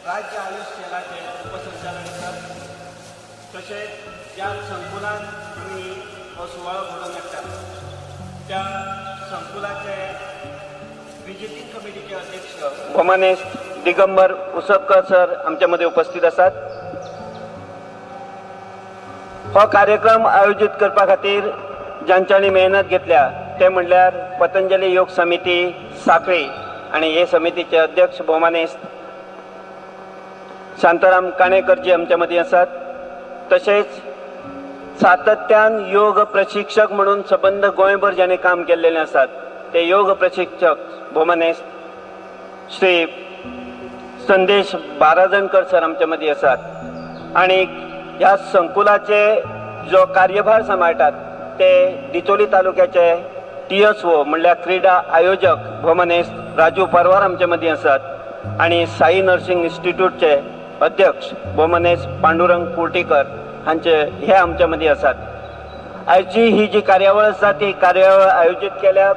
राज्य आयुष केंद्राचे उपसंचालक आसात. तशेंच ज्या संकुलान आमी हो सुवाळो घडोवन हाडटात त्या संकुलाचे विजिटींग कमिटीचे अध्यक्ष भोमानेस्त दिगंबर उसपकर सर आमच्या मध्ये उपस्थित आसात. हो कार्यक्रम आयोजित करपा खातीर ज्यांच्यांनी मेहनत घेतल्या ते म्हणल्यार पतंजली योग समिती साखळी आणि हे समितीचे अध्यक्ष भोमानेस्त शांताराम काणेकरजी आमच्या मध्ये आसात. तसेच सातत्यान योग प्रशिक्षक म्हणून संबंध गोंयभर ज्यांनी काम केलेले आसात ते योग प्रशिक्षक भोमानेस्त श्री संदेश बाराजणकर सर आमच्या मध्ये आसात. आणि ह्या संकुलाचे जो कार्यभार सांबाळटात ते डिचोली तालुक्याचे TSO म्हणल्यार क्रीडा आयोजक भोमानेस्त राजू परवार आमच्या मध्ये आसात. आणि साई नर्सिंग इन्स्टिट्यूटचे अध्यक्ष भोमानेस्त पांडुरंग कुर्टीकर हांचे हे आमच्या मध्ये आसात. आयची ही जी कार्यावळ आसा ती कार्यावळ आयोजित केल्या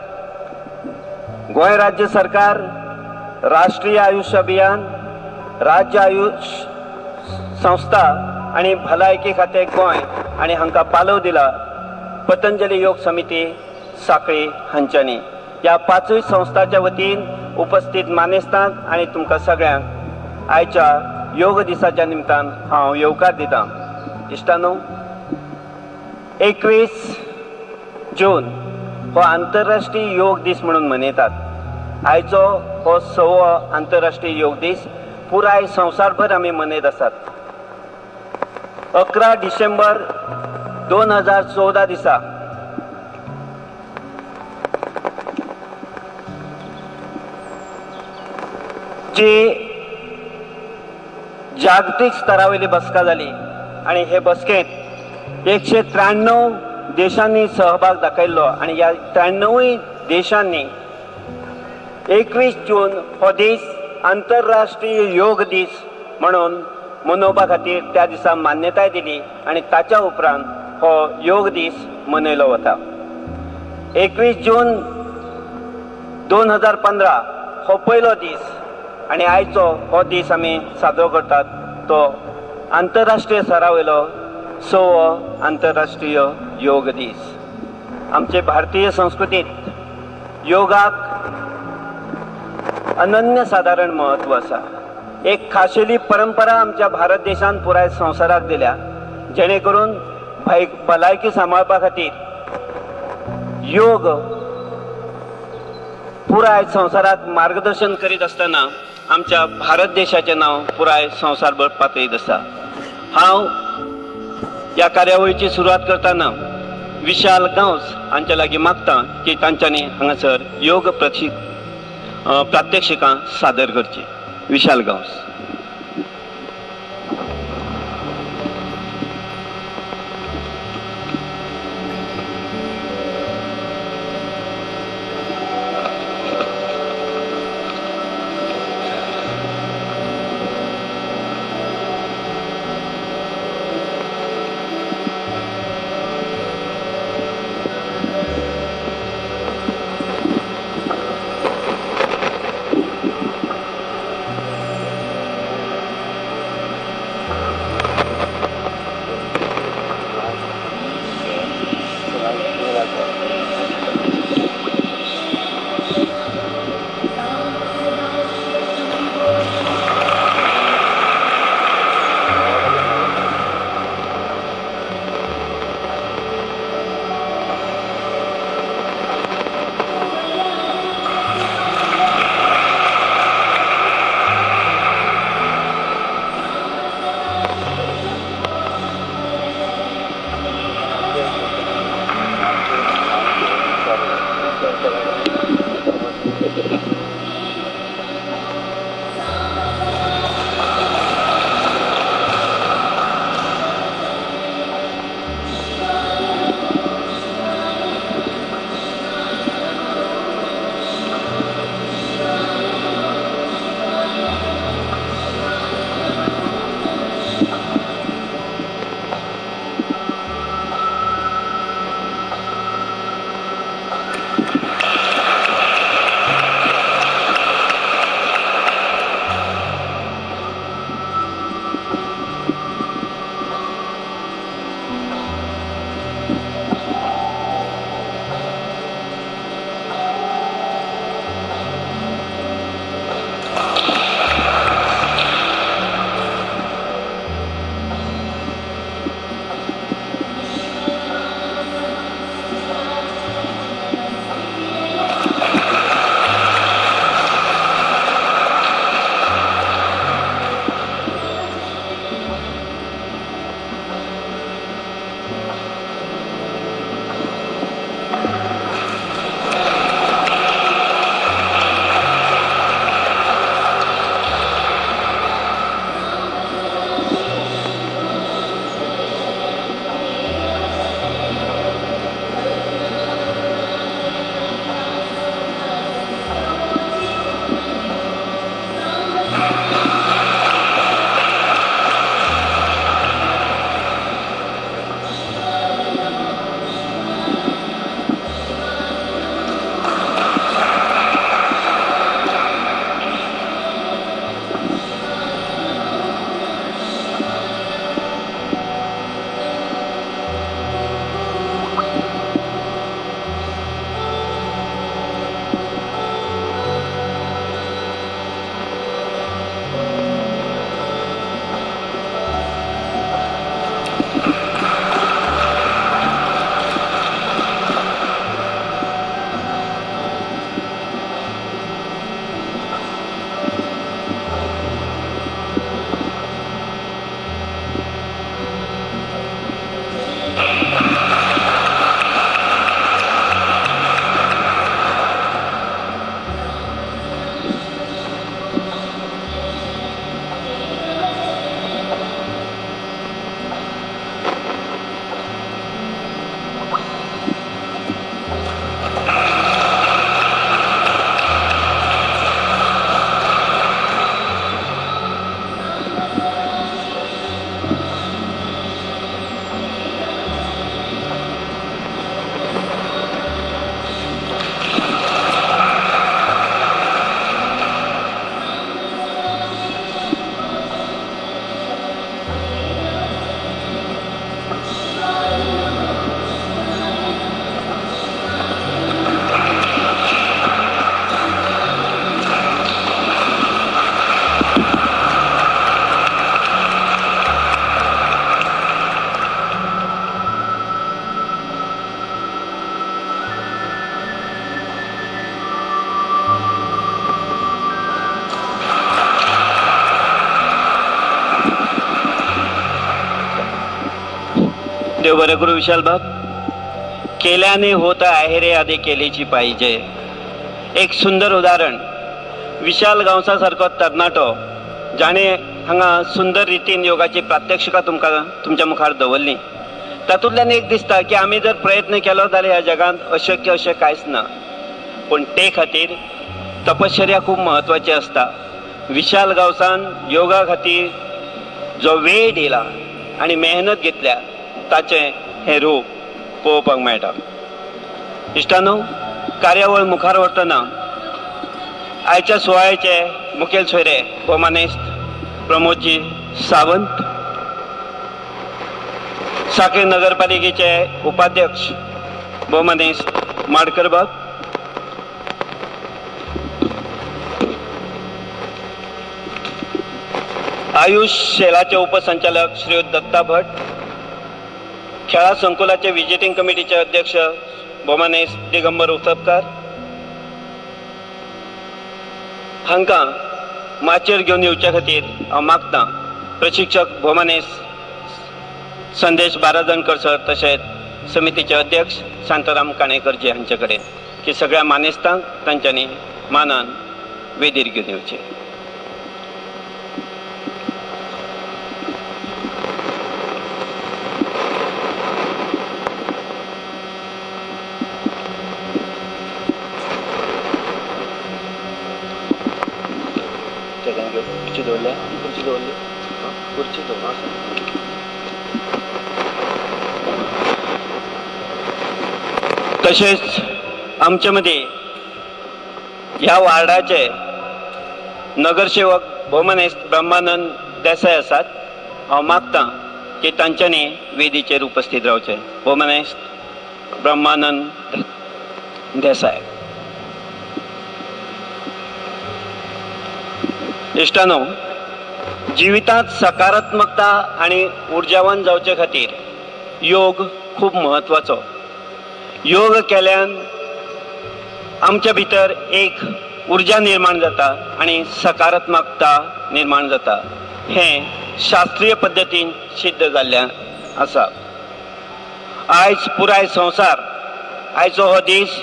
गोंय राज्य सरकार, राष्ट्रीय आयुष अभियान, राज्य आयुष संस्था आणि भलायकी खाते गोंय आणि हांकां पालव दिला पतंजली योग समिती साखळी हांच्यांनी. ह्या पांचूय संस्थाच्या वतीन उपस्थित मानेस्तांक आणि तुमकां सगळ्यांक आयच्या योग दिसाच्या निमतान हांव येवकार दितां. इश्टानो, 21 जून हो आंतरराष्ट्रीय योग दीस म्हणून मनयतात. आयचो हो 6वो आंतरराष्ट्रीय योग दीस पुराय संवसारभर आमी मनयत आसात. 11 डिसेंबर 2014 दिसा जी जागतिक स्तरावयली बसका जाली आणि हे बसकेंत 193 देशांनी सहभाग दाखयल्लो आणि ह्या 93 देशांनी 21 जून हो दीस आंतरराष्ट्रीय योग दीस म्हणून मनोवपा खातीर त्या दिसा मान्यताय दिली आणि ताच्या उपरांत हो योग दीस मनयलो वता. 21 जून 2015 हो पयलो दीस आणि आयचो हो दीस आमी साजरो करतात तो आंतरराष्ट्रीय स्तरावयलो 6वो आंतरराष्ट्रीय योग दीस. आमचे भारतीय संस्कृतीत योगाक अनन्यसाधारण महत्व आसा. एक खाशेली परंपरा आमच्या भारत देशान पुराय संवसाराक दिल्या जेणे करून भलायकी सांबाळपा खातीर योग पुराय संवसाराक मार्गदर्शन करीत असताना आमच्या भारत देशाचें नांव पुराय संवसारभर पातळीत आसा. हांव ह्या कार्यावळीची सुरवात करतना विशाल गांवस हांच्या लागीं मागतां की तांच्यांनी हांगासर योग प्रात्यक्षिकां सादर करची. विशाल गांवस. देव बरं करू विशाल बाब. केल्याने होत आहे रे आधी केलीची पाहिजे. एक सुंदर उदाहरण विशाल गांवसा सारको तरणाटो जाणे हांगा सुंदर रितीन योगाची प्रात्यक्षिका तुमच्या मुखार दवरली. तातूंतल्यान एक दिसता की आमी जर प्रयत्न केलो जाल्यार ह्या जगांत अशक्य अशें कांयच ना. पूण ते खातीर तपश्चर्या खूब महत्वाची आसता. विशाल गांवसान योगा खातीर जो वेळ दिला आनी मेहनत घेतल्या ताचें हें रूप पळोवपाक मेळटा. इश्टानो, कार्यावळ मुखार व्हरतना आयच्या सुवाळ्याचे मुखेल सोयरे भौमानेस्त प्रमोदजी सावंत, साखळी नगरपालिकेचे उपाध्यक्ष भौमानेस्त माडकर बाब, आयुष शेलाचे उपसंचालक श्रीयुत दत्ता भट, खेळा संकुलाचे विजिटींग कमिटीचे अध्यक्ष भौमानेस्त दिगंबर उत्सपकार हांकां माचेर घेवन येवच्या खातीर हांव मागतां. प्रशिक्षक भौमानेस्त संदेश बाराजणकर सर तशेंच समितीचे अध्यक्ष शांताराम काणेकरजी हांचे कडेन की सगळ्या मानेस्तांक तांच्यांनी मानान वेदीर घेवन येवचे. खुर्ची दवरल्या, खुर्ची दवरली, खुर्ची दवर. तशेंच आमचे मदीं ह्या वार्डाचे नगरसेवक भौमानेस्त ब्रह्मानंद देसाय आसात. हांव मागतां की तांच्यांनी वेदीचेर उपस्थित रावचे. भौमानेस्त ब्रह्मानंद देसाय. इश्टानो, जिवितांत सकारात्मकता आनी उर्जावान जावचे खातीर योग खूब म्हत्वाचो. योग केल्यान आमच्या भितर एक उर्जा निर्माण जाता आनी सकारात्मकता निर्माण जाता. हें शास्त्रीय पद्दतीन सिद्ध जाल्लें आसा. आयज पुराय संवसार आयचो हो दीस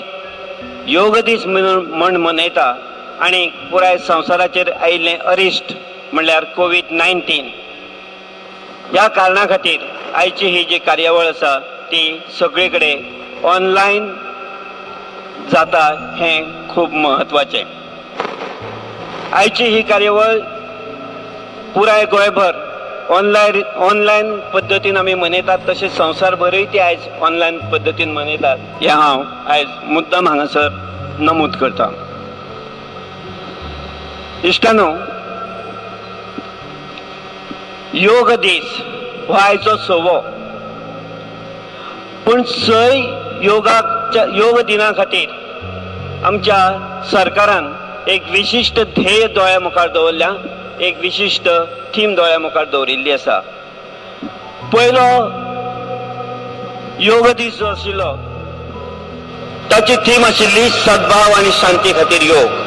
योग दीस म्हूण मनयता आनी पुराय संवसाराचेर आयिल्लें अरिश्ट म्हणल्यार कोविड-19 ह्या कारणां खातीर आयची ही जी कार्यावळ आसा ती सगळे कडेन ऑनलायन जाता हें खूब महत्वाचें. आयची ही कार्यावळ पुराय गोंयभर ऑनलायन पद्दतीन आमी मनयतात तशें संवसारभरय ती आयज ऑनलायन पद्दतीन मनयतात हें हांव आयज मुद्दाम हांगासर नमूद करतां. इश्टानो, योग दीस हो आयचो 6वो, पूण 6 योग दिना खातीर आमच्या सरकारान एक विशिश्ट ध्येय दोळ्या मुखार दवरल्या, एक विशिश्ट थीम दोळ्या मुखार दवरिल्ली आसा. पयलो योग दीस जो आशिल्लो ताची थीम आशिल्ली सद्भाव आनी शांती खातीर योग.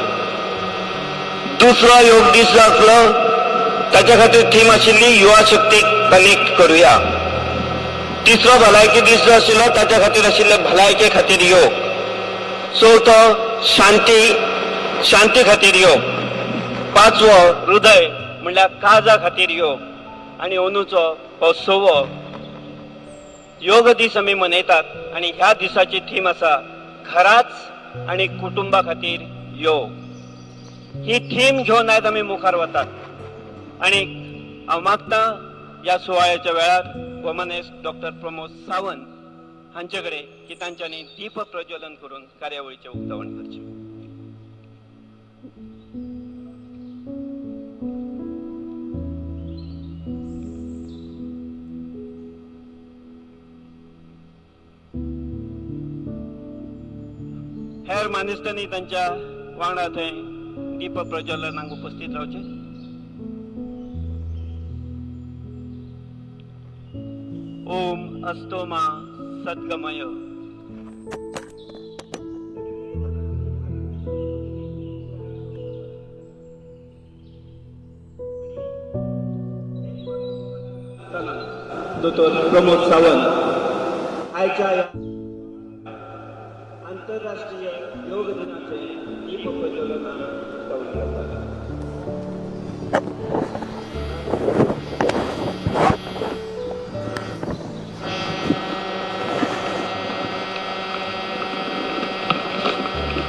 दुसरो योग दीस जो आसलो ताच्या खातीर थीम आशिल्ली युवा शक्ती कनेक्ट करुया. तिसरो भलायकी दीस जो आशिल्लो ताच्या खातीर आशिल्ले भलायके खातीर योग. चवथो शांती खातीर योग. पांचवो हृदय म्हणल्यार काळजा खातीर योग. आनी अंदूचो हो 6वो योग दीस आमी मनयतात आनी ह्या दिसाची थीम आसा घराच आनी कुटुंबा खातीर योग. ही थीम घेवन आयज आमी मुखार वतात आनी हांव मागतां ह्या सुवाळ्याच्या वेळार भौमानेस्त डॉक्टर प्रमोद सावंत हांचे कडेन की तांच्यांनी दीप प्रज्वलन करून कार्यावळीचें उक्तावण करचें. हेर मानेस्तांनी तांच्या वांगडा थंय दीप प्रज्वलनाक उपस्थित रावचे. ओम अस्तो मा सद्गमय. दोतोर प्रमोद सावंत आयच्या या आंतरराष्ट्रीय योग दिनाचे दीप प्रज्वलन करण्यात आले.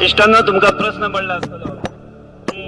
इष्टांनो, तुमका प्रश्न पडला असतो की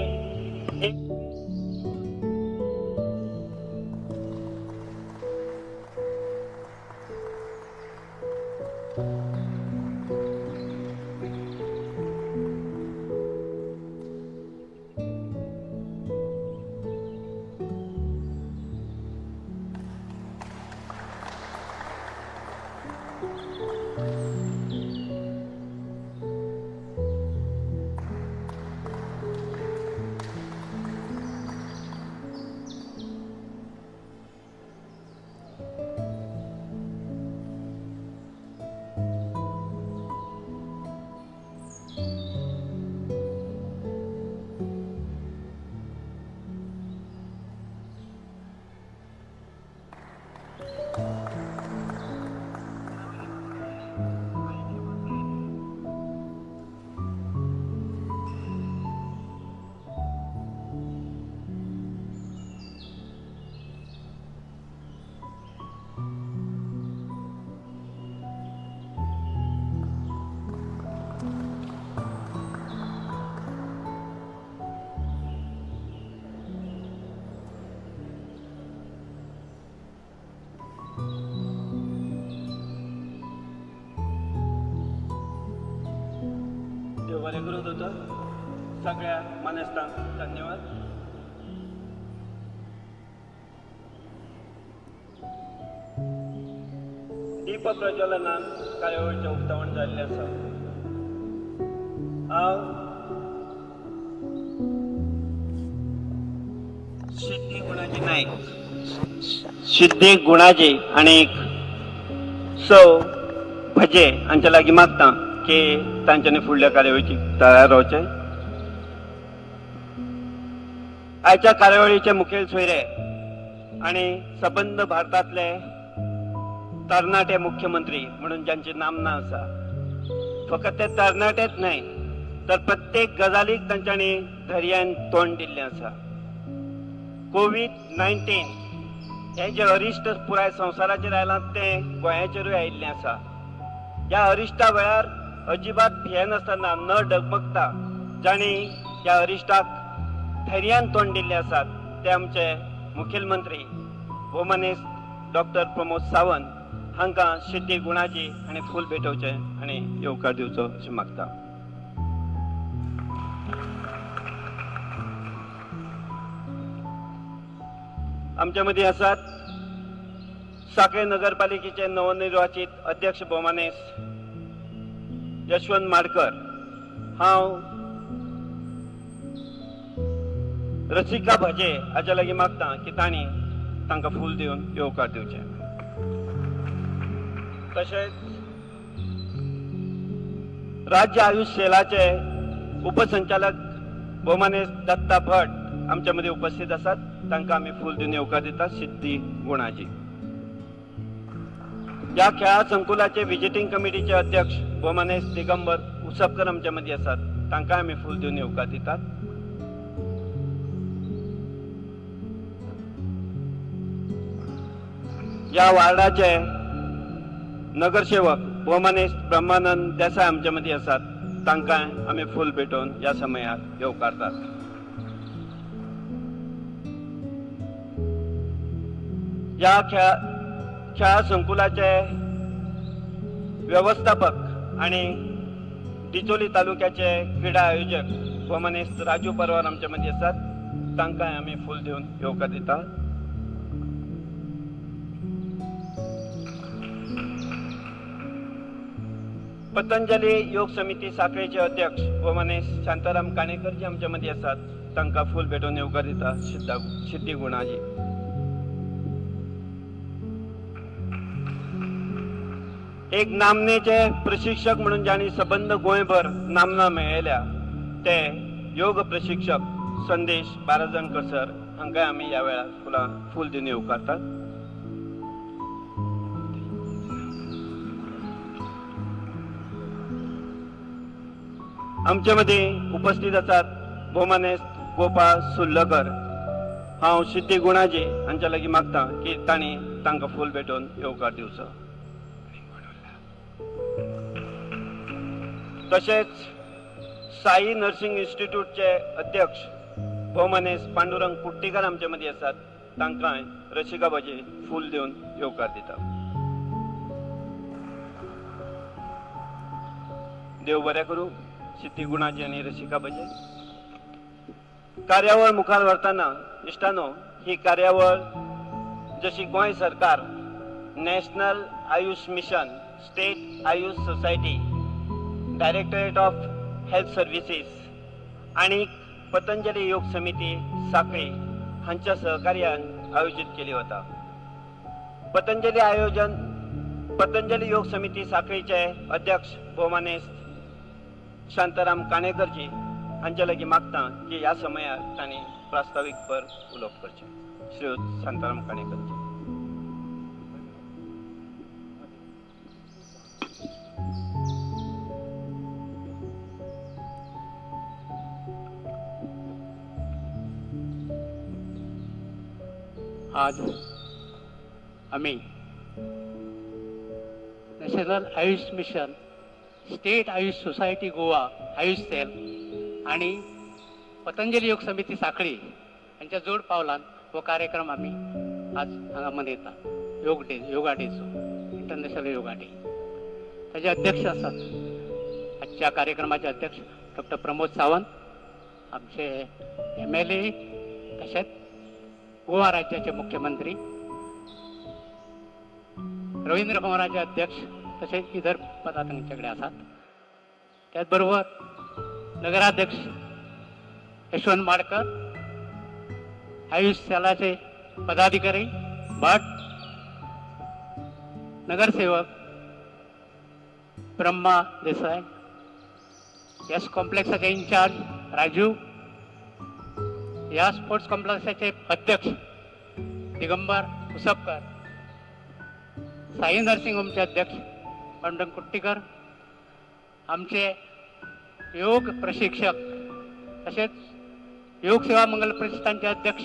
बरे करत होतं. सगळ्या मानेस्तांक धन्यवाद. दीप प्रज्वलनान कार्यावळीचें उक्तावण जाल्लें आसा. हांव सिद्धी गुणाजी नायक, सिद्धी गुणाजी आणि सौ भजे हांच्या लागीं मागता की तांच्यांनी फुडल्या कार्यावळीची तयार रावचे. आयच्या कार्यावळीचे मुखेल सोयरे आणि सबंद भारतातले तरणाटे मुख्यमंत्री म्हणून ज्यांची नामना आसा. फकत ते तरणाटेच न्हय तर प्रत्येक गजालीक तांच्यांनी धैर्यान तोंड दिल्लें आसा. कोविड-19 हे जे अरिश्ट पुराय संवसाराचेर आयलां तें गोंयाचेरूय आयिल्लें आसा. ह्या अरिश्टा वेळार अजिबात भियेनासतना न डगमगता जाणी ह्या अरिश्टाक धैर्यान तोंड दिल्ले आसात ते आमचे मुखेलमंत्री भौमानेस्त डॉक्टर प्रमोद सावंत हांकां सिद्धी गुणाजी हांणी फूल भेटोवचे आनी येवकार दिवचो अशें मागता. आमच्या मदीं आसात सांखळे नगरपालिकेचे नवनिर्वाचित अध्यक्ष भौमानेस्त यशवंत माडकर. हांव रसिका भजे हाच्या लागीं मागता की तांणी तांकां फूल दिवन येवकार दिवचे. तशेंच राज्य आयुष सेलाचे उपसंचालक भौमानेस्त दत्ता भट आमच्या मदीं उपस्थित आसात. तांकां आमी फूल दिवन येवकार दितात. सिद्धी गुणाजी. या खेळा संकुलाचे विजिटींग कमिटीचे अध्यक्ष भौमानेस्त दिगंबर उसपकर आमच्या मदीं आसात. तांकां आमी फूल दिवन येवकार दितात. या वार्डाचे नगरसेवक भौमानेस्त ब्रह्मानंद देसाय आमच्या मदीं आसात. तांकां आमी फूल भेटोवन ह्या समयाक येवकारतात. या खेळा संकुलाचे व्यवस्थापक आणि डिचोली तालुक्याचे क्रीडा आयोजक भौमानेस्त राजू परवार आमच्या मदीं आसात. तांकांय आमी फूल दिवन येवकार दितात. पतंजली योग समिती साखळेचे अध्यक्ष भौमानेस्त शांताराम काणेकरजी आमच्या मदीं आसात. तांकां फूल भेटोवन येवकार दिता. सिद्धी गुणाजी. एक नामनेचे प्रशिक्षक म्हणून ज्यांनी सबंद गोंयभर नामना मेळयल्या ते योग प्रशिक्षक संदेश बाराजणकर सर हांकांय आमी ह्या वेळार फूल दिवन येवकारतात. आमचे मध्ये उपस्थित आसात भोमानेस्त गोपाळ सुर्लकर. हांव सिद्धी गुणाजी हांच्या लागीं मागता की तांणी तांकां फूल भेटोवन येवकार दिवचो. तशेंच साई नर्सिंग इन्स्टिट्यूटचे अध्यक्ष भोमानेस्त पांडुरंग कुट्टीकर आमचे मदीं आसात. तांकांय रसिका बाजी फूल दिवन येवकार दिता. देव बरें करूं सिद्धी गुणाजी आनी रसिका बाजे. कार्यावळ मुखार व्हरतना इश्टानो, ही कार्यावळ जशी गोंय सरकार, national Ayush mission, state Ayush society, directorate of health services आणि पतंजली योग समिती साखळी हांच्या सहकार्यान आयोजित केली वता. पतंजली योग समिती साखळीचे अध्यक्ष भोमानेस्त शांताराम काणेकरजी हांच्या लागीं मागता की ह्या समयार तांणी प्रास्ताविकपर उलोवप करचें. श्रीयुत शांताराम काणेकरजी. आज आम्ही national Ayush mission, state Ayush society Goa Ayush cell आणि पतंजली योग समिती साखळी यांच्या जोड पावलान हो कार्यक्रम आम्ही आज हांगा मनयता. योगा डेचो, इंटरनॅशनल योगा डे. ताचे अध्यक्ष आसात आजच्या कार्यक्रमाचे अध्यक्ष डॉक्टर प्रमोद सावंत, आमचे MLA, तशेंच गोवा राज्याचे मुख्यमंत्री रवींद्र भवनाचे अध्यक्ष, तसेच इतर पदाधिकारी त्यांच्याकडे असतात. त्याचबरोबर नगराध्यक्ष यशवंत माडकर, आयुष सेलाचे पदाधिकारी भट, नगरसेवक ब्रह्मा देसाई, यस कॉम्प्लेक्साचे इन्चार्ज राजू, या स्पोर्ट्स कॉम्प्लेक्साचे अध्यक्ष दिगंबर उसपकर, साई नर्सिंग होमचे अध्यक्ष पांडुरंग कुट्टीकर, आमचे योग प्रशिक्षक तसेच योग सेवा मंगल प्रतिष्ठानचे अध्यक्ष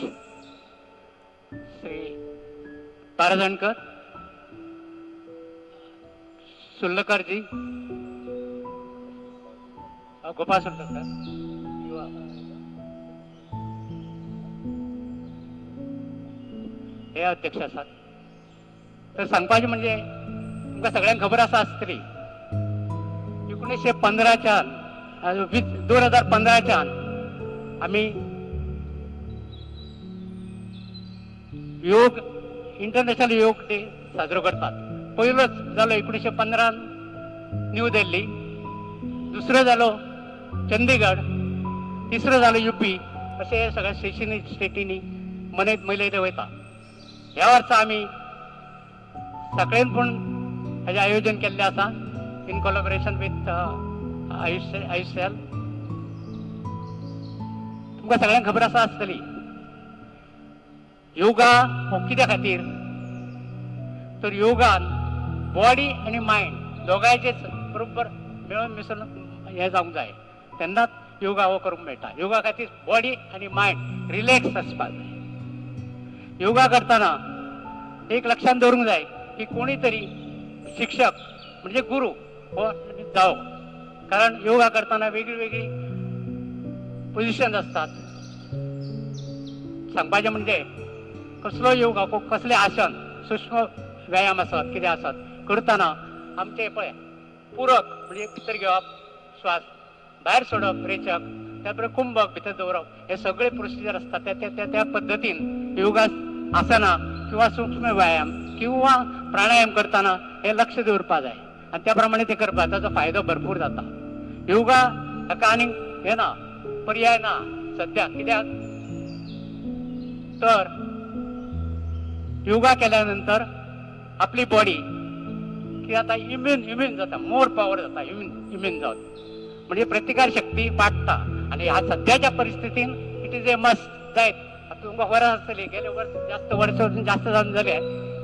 श्री पारजणकर, सुर्लकरजी, गोपाळ सुर्लकर, हे अध्यक्ष आसात. तर सांगपाचें म्हणजे तुमकां सगळ्यांक खबर आसा आसतली 1915च्यान 2015च्यान आमी योग इंटरनॅशनल योग डे साजरो करतात. पयलोच जालो 1915 न्यू दिल्ली, दुसरो जालो चंदीगड, तिसरो जालो UP. अशें सगळ्या स्टेटींनी मनयत वयता. ह्या वर्सा आमी सगळ्यांनी पण हाजें आयोजन केल्लें आसा in collaboration with Ayush cell. तुमकां सगळ्यांक खबर आसा आसतली योगा हो कित्या खातीर, तर योगान बॉडी आनी मायंड दोगांयचेच बरोबर मेळून मिसळून हें जावंक जाय, तेन्नाच योगा हो करूंक मेळटा. योगा खातीर बॉडी आनी मायंड रिलॅक्स आसपाक जाय. योगा करतना एक लक्षात दवरूंक जाय की कोणी तरी शिक्षक म्हणजे गुरु हो जावं, कारण योगा करताना वेगळी वेगळी पोजिशन असतात. सांगपाचें म्हणजे कसलो योगा, कसले आसन, सूक्ष्म व्यायाम आसत, कितें आसत करतना आमचे पळय पूरक म्हणजे भितर घेवप, श्वास भायर सोडप, रेचक, त्या बरोबर कुंभक भितर दवरप, हे सगळे प्रोसिजर असतात. त्या पद्दतीन योगा आसना किंवा सूक्ष्म व्यायाम किंवा प्राणायाम करताना हे लक्ष दवरपा जाय आणि त्या प्रमाणे ते करपा, ताचो फायदो भरपूर जाता. योगा हाका आनी हे ना, पर्याय ना सद्या. कित्याक तर योगा केल्या नंतर आपली बॉडी की आता इम्युन जाता, मोर पॉवर जाता, इम्युन जावन म्हणजे प्रतिकार शक्ती वाडटा. आणि ह्या सध्याच्या परिस्थितीन इट इज ए मस्ट जायत. आता तुमकां खबर आसतली गेले वर्स जास्त जावन जाले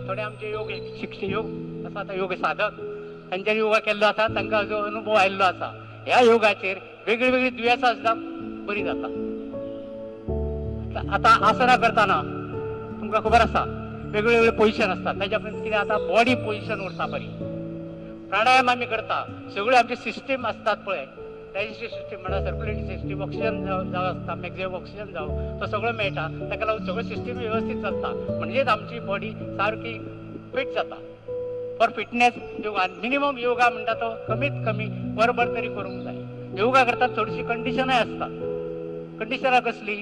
थोडे आमचे योग शिक्षक योग आसा, योग साधक तांच्यानी योगा केल्लो आसा, तांकां जो अनुभव आयिल्लो आसा, ह्या योगाचेर वेगळी वेगळी दुयेंसां सुद्दां बरी जाता. आता आसना करताना तुमकां खबर आसा वेगळे वेगळे पोजिशन असतात. त्याच्या कितें आता बॉडी पोजिशन उरता बरी. प्राणायाम आमी करता सगळ्यो आमचे सिस्टीम असतात पळय, डायजेस्टीव सिस्टीम म्हणा, सर्क्युलेटरी सिस्टीम, ऑक्सिजन जावं आसता, मॅक्झिमम ऑक्सिजन जावं तो सगळो मेळटा. ताका लागून सगळो सिस्टीम व्यवस्थीत चलता. म्हणजेच आमची बॉडी सारकी फिट जाता. For fitness yoga minimum yoga म्हणटा तो कमीत कमी वरभर तरी करूंक जाय. योगा करता थोडीशी कंडिशनय असतात. कंडिशनां कसली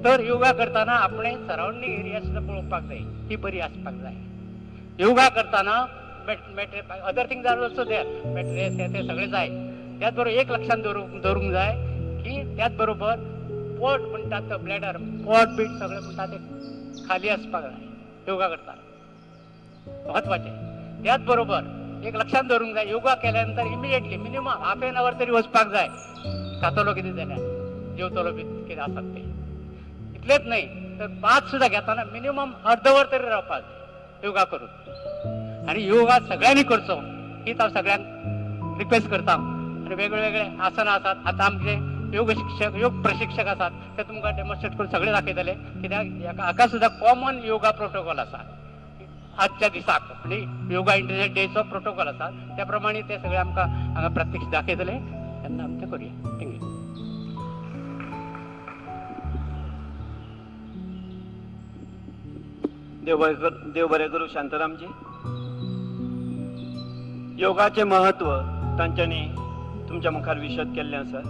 तर योगा करताना आपणे सराउंडिंग एरिया सुद्धा पळोवपाक जाय, ती बरी आसपाक जाय. योगा करताना other things are also there, mattress हे ते सगळे जाय. त्याच बरोबर एक लक्षात दवरूंक जाय की त्याच बरोबर पोट म्हणटात तो ब्लॅडर, पोट बीट सगळे म्हणटा ते खाली आसपाक जाय योगा करताना, महत्वाचे. त्याच बरोबर एक लक्षात दवरूंक जाय योगा केल्यानंतर immediately minimum half an hour तरी वचपाक जाय. खातलो कितें जाल्यार, जेवतलो बी कितें आसत ते. इतलेच नाही तर 5 सुद्धा घेताना मिनिमम अर्धवर तरी रावपाक योगा करून. आणि योगा सगळ्यांनी करचो हीच हांव सगळ्यांक रिक्वेस्ट करता. आणि वेगळे वेगळे आसना आसात. आता आमचे योग शिक्षक, योग प्रशिक्षक आसात ते तुमकां डेमॉन्स्ट्रेट करून सगळे दाखयतले. कित्याक हाका सुद्धा कॉमन योगा प्रोटोकॉल आसा. आजच्या दिसाक म्हणजे योगा इंटरनॅशनल डेचो प्रोटोकॉल आसा त्या प्रमाणे ते सगळे आमकां हांगा प्रत्यक्ष दाखयतले. तेन्ना आमी तें करूया. थँक्यू. देव बरें करूं शांतारामजी. योगाचे महत्व तांच्यांनी तुमच्या मुखार विशद केल्लें आसा.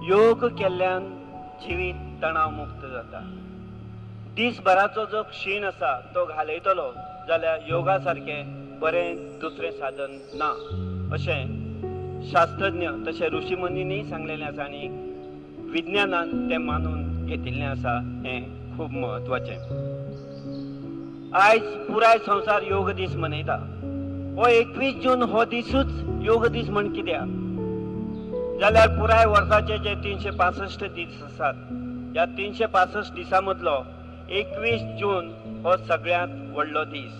योग केल्ल्यान जिवीत तणाव मुक्त जाता. दिसभराचो जो क्षीण आसा तो घालयतलो जाल्यार योगा सारकें बरें दुसरें साधन ना अशें शास्त्रज्ञ तशें ऋषिमुनींनी सांगलेलें आसा. आनी विज्ञानान तें मानून घेतिल्लें आसा. हें खूब महत्वाचें. आयज पुराय संवसार योग दीस मनयता. हो 21 जून हो दिसूच योग दीस म्हण कित्याक जाल्यार पुराय वर्साचे जे 365 दीस आसात ह्या 365 दिसां मदलो 21 जून हो सगळ्यांत व्हडलो दीस.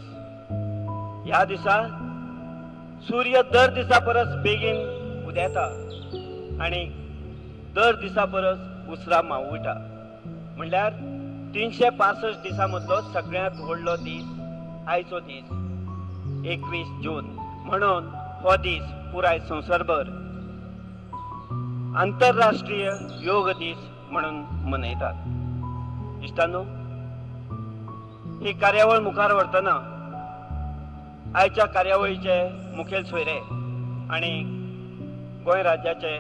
ह्या दिसा सूर्य दर दिसा परस बेगीन उदेता आनी दर दिसा परस उसरा मावळटा. म्हणल्यार 365 दिसां मदलो सगळ्यांत व्हडलो दीस आयचो दीस 21 जून. म्हणून हो दीस पुराय संवसारभर आंतरराष्ट्रीय योग दीस म्हणून मनयतात. इश्टांनो, ही कार्यावळ मुखार व्हरतना आयच्या कार्यावळीचे मुखेल सोयरे आनी गोंय राज्याचे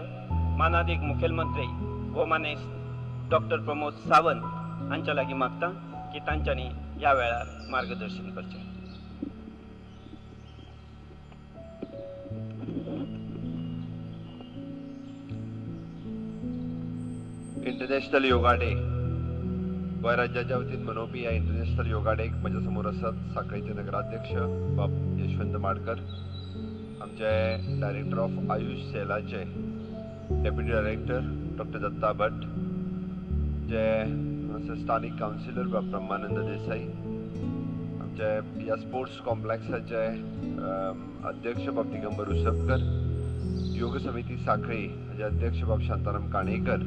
मानादीक मुखेलमंत्री भौमानेस्त डॉक्टर प्रमोद सावंत हांच्या लागीं मागता की तांच्यांनी ह्या वेळार मार्गदर्शन करचें. इंटरनॅशनल योगा डे गोंय राज्याच्या वतीन मनोवपी ह्या इंटरनॅशनल योगा डेक म्हज्या समोर आसात सांखळेचे नगराध्यक्ष बाब यशवंत माडकर, आमचे डायरेक्टर ऑफ आयुष सेलाचे deputy director doctor Datta Bhat, जे स्थानिक कावन्सिलर बाब ब्रह्मानंद देसाई, आमचे ह्या स्पोर्ट्स कॉम्प्लेक्साचे अध्यक्ष बाब दिगंबर उसपकर, योग समिती सांखळी हाचे अध्यक्ष बाब शांताराम काणेकर,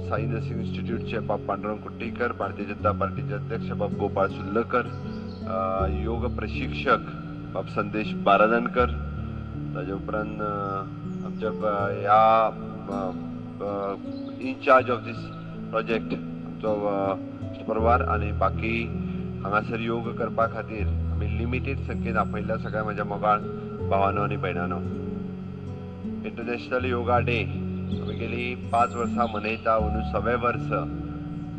साई नर्सिंग इन्स्टिट्यूटचे बाब पांडुरंग कुट्टीकर, भारतीय जनता पार्टीचे अध्यक्ष बाब गोपाळ सुल्लकर, योग प्रशिक्षक बाब संदेश बारादनकर, ताजे उपरांत आमच्या ह्या इनचार्ज ऑफ दीस प्रोजेक्ट आमचो परवार आनी बाकी हांगासर योग करपा खातीर आमी लिमिटेड संख्येन आपयल्या सगळ्या म्हज्या मोगाळ भावांनो आनी भयणांनो. इंटरनॅशनल योगा डे आमी गेली 5 वर्सां मनयता. अंदू 6वें वर्स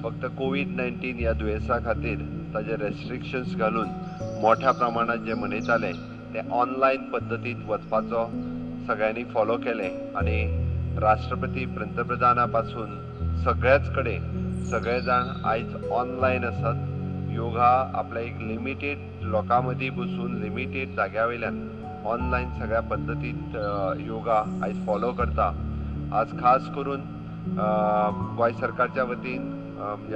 फक्त कोविड-19 ह्या दुयेंसा खातीर ताजे रेस्ट्रिक्शन्स घालून मोठ्या प्रमाणात जे मनयताले ते ऑनलायन पद्दतीत वचपाचो सगळ्यांनी फॉलो केले आनी राष्ट्रपती पंतप्रधाना पासून सगळ्याच कडेन सगळे जाण आयज ऑनलायन आसात. योगा आपल्या एक लिमिटेड लोकां मदीं बसून लिमिटेड जाग्या वयल्यान ऑनलायन सगळ्या पद्दतीत योगा आयज फॉलो करता. आज खास करून गोंय सरकारच्या वतीन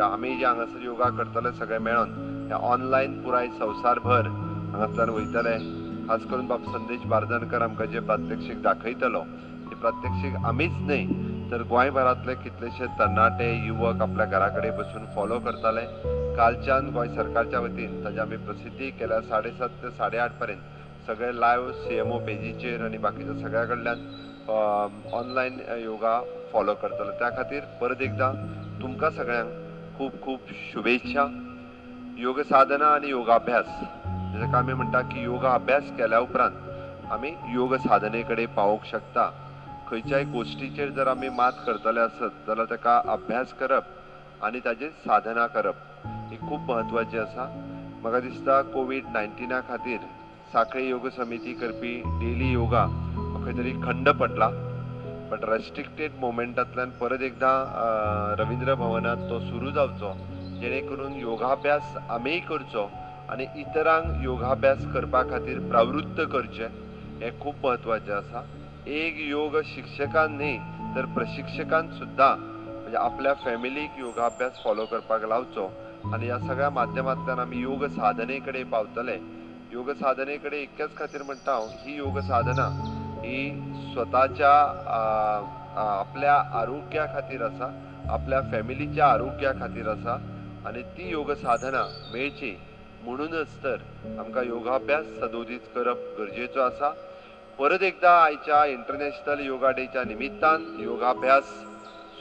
आमी जे हांगासर योगा करतले सगळे मेळोन हे ऑनलायन पुराय संवसारभर हांगासर वयतले. खास करून बाब संदेश बारदनकर आमकां जे प्रात्यक्षीक दाखयतलो हे प्रात्यक्षिक आमीच नाही तर गोंयभरांतले कितलेशे तरणाटे युवक आपल्या घराकडे बसून फॉलो करताले. कालच्यान गोंय सरकारच्या वतीन ताची आमी प्रसिद्धी केल्या 7:30 ते 8:30 पर्यंत सगळे लायव्ह CMO पेजीचेर आनी बाकीच्या सगळ्या कडल्यान ऑनलायन योगा फॉलो करतले. त्या खातीर परत एकदा तुमकां सगळ्यांक खूब खूब शुभेच्छा. योग साधना आणि योगाभ्यास जसं आमी म्हणटा की योगा अभ्यास केल्या उपरांत आमी योग साधनेकडे पावोवंक शकता. खंयच्याय गोश्टीचेर जर आमी मात करतले आसत जाल्यार ताका अभ्यास करप आनी ताची साधना करप ही खूब म्हत्वाची आसा. म्हाका दिसता कोविड-19 खातीर सांखळी योग समिती करपी डेली योगा खंय तरी खंड पडला. बट रेस्ट्रिक्टेड मोमेंटांतल्यान परत एकदा रवींद्र भवनात तो सुरू जावचो जेणे करून योगाभ्यास आमीय करचो आनी इतरांक योगाभ्यास करपा खातीर प्रवृत्त करचे हे खूब म्हत्वाचें आसा. एक योग शिक्षकान न्ही तर प्रशिक्षकान सुद्धा म्हणजे आपल्या फॅमिलीक योगाभ्यास फॉलो करपाक लावचो आनी ह्या सगळ्या माध्यमांतल्यान आमी योग साधनेकडे पावतले. योग साधनेकडे इतकेच खातीर म्हणटा हांव ही योग साधना ही स्वताच्या आपल्या आरोग्या खातीर आसा, आपल्या फॅमिलीच्या आरोग्या खातीर आसा आनी ती योग साधना मेळची म्हणूनच तर आमकां योगाभ्यास सदोदीत करप गरजेचो आसा. परत एकदा आयच्या इंटरनॅशनल योगा डेच्या निमित्तान योगाभ्यास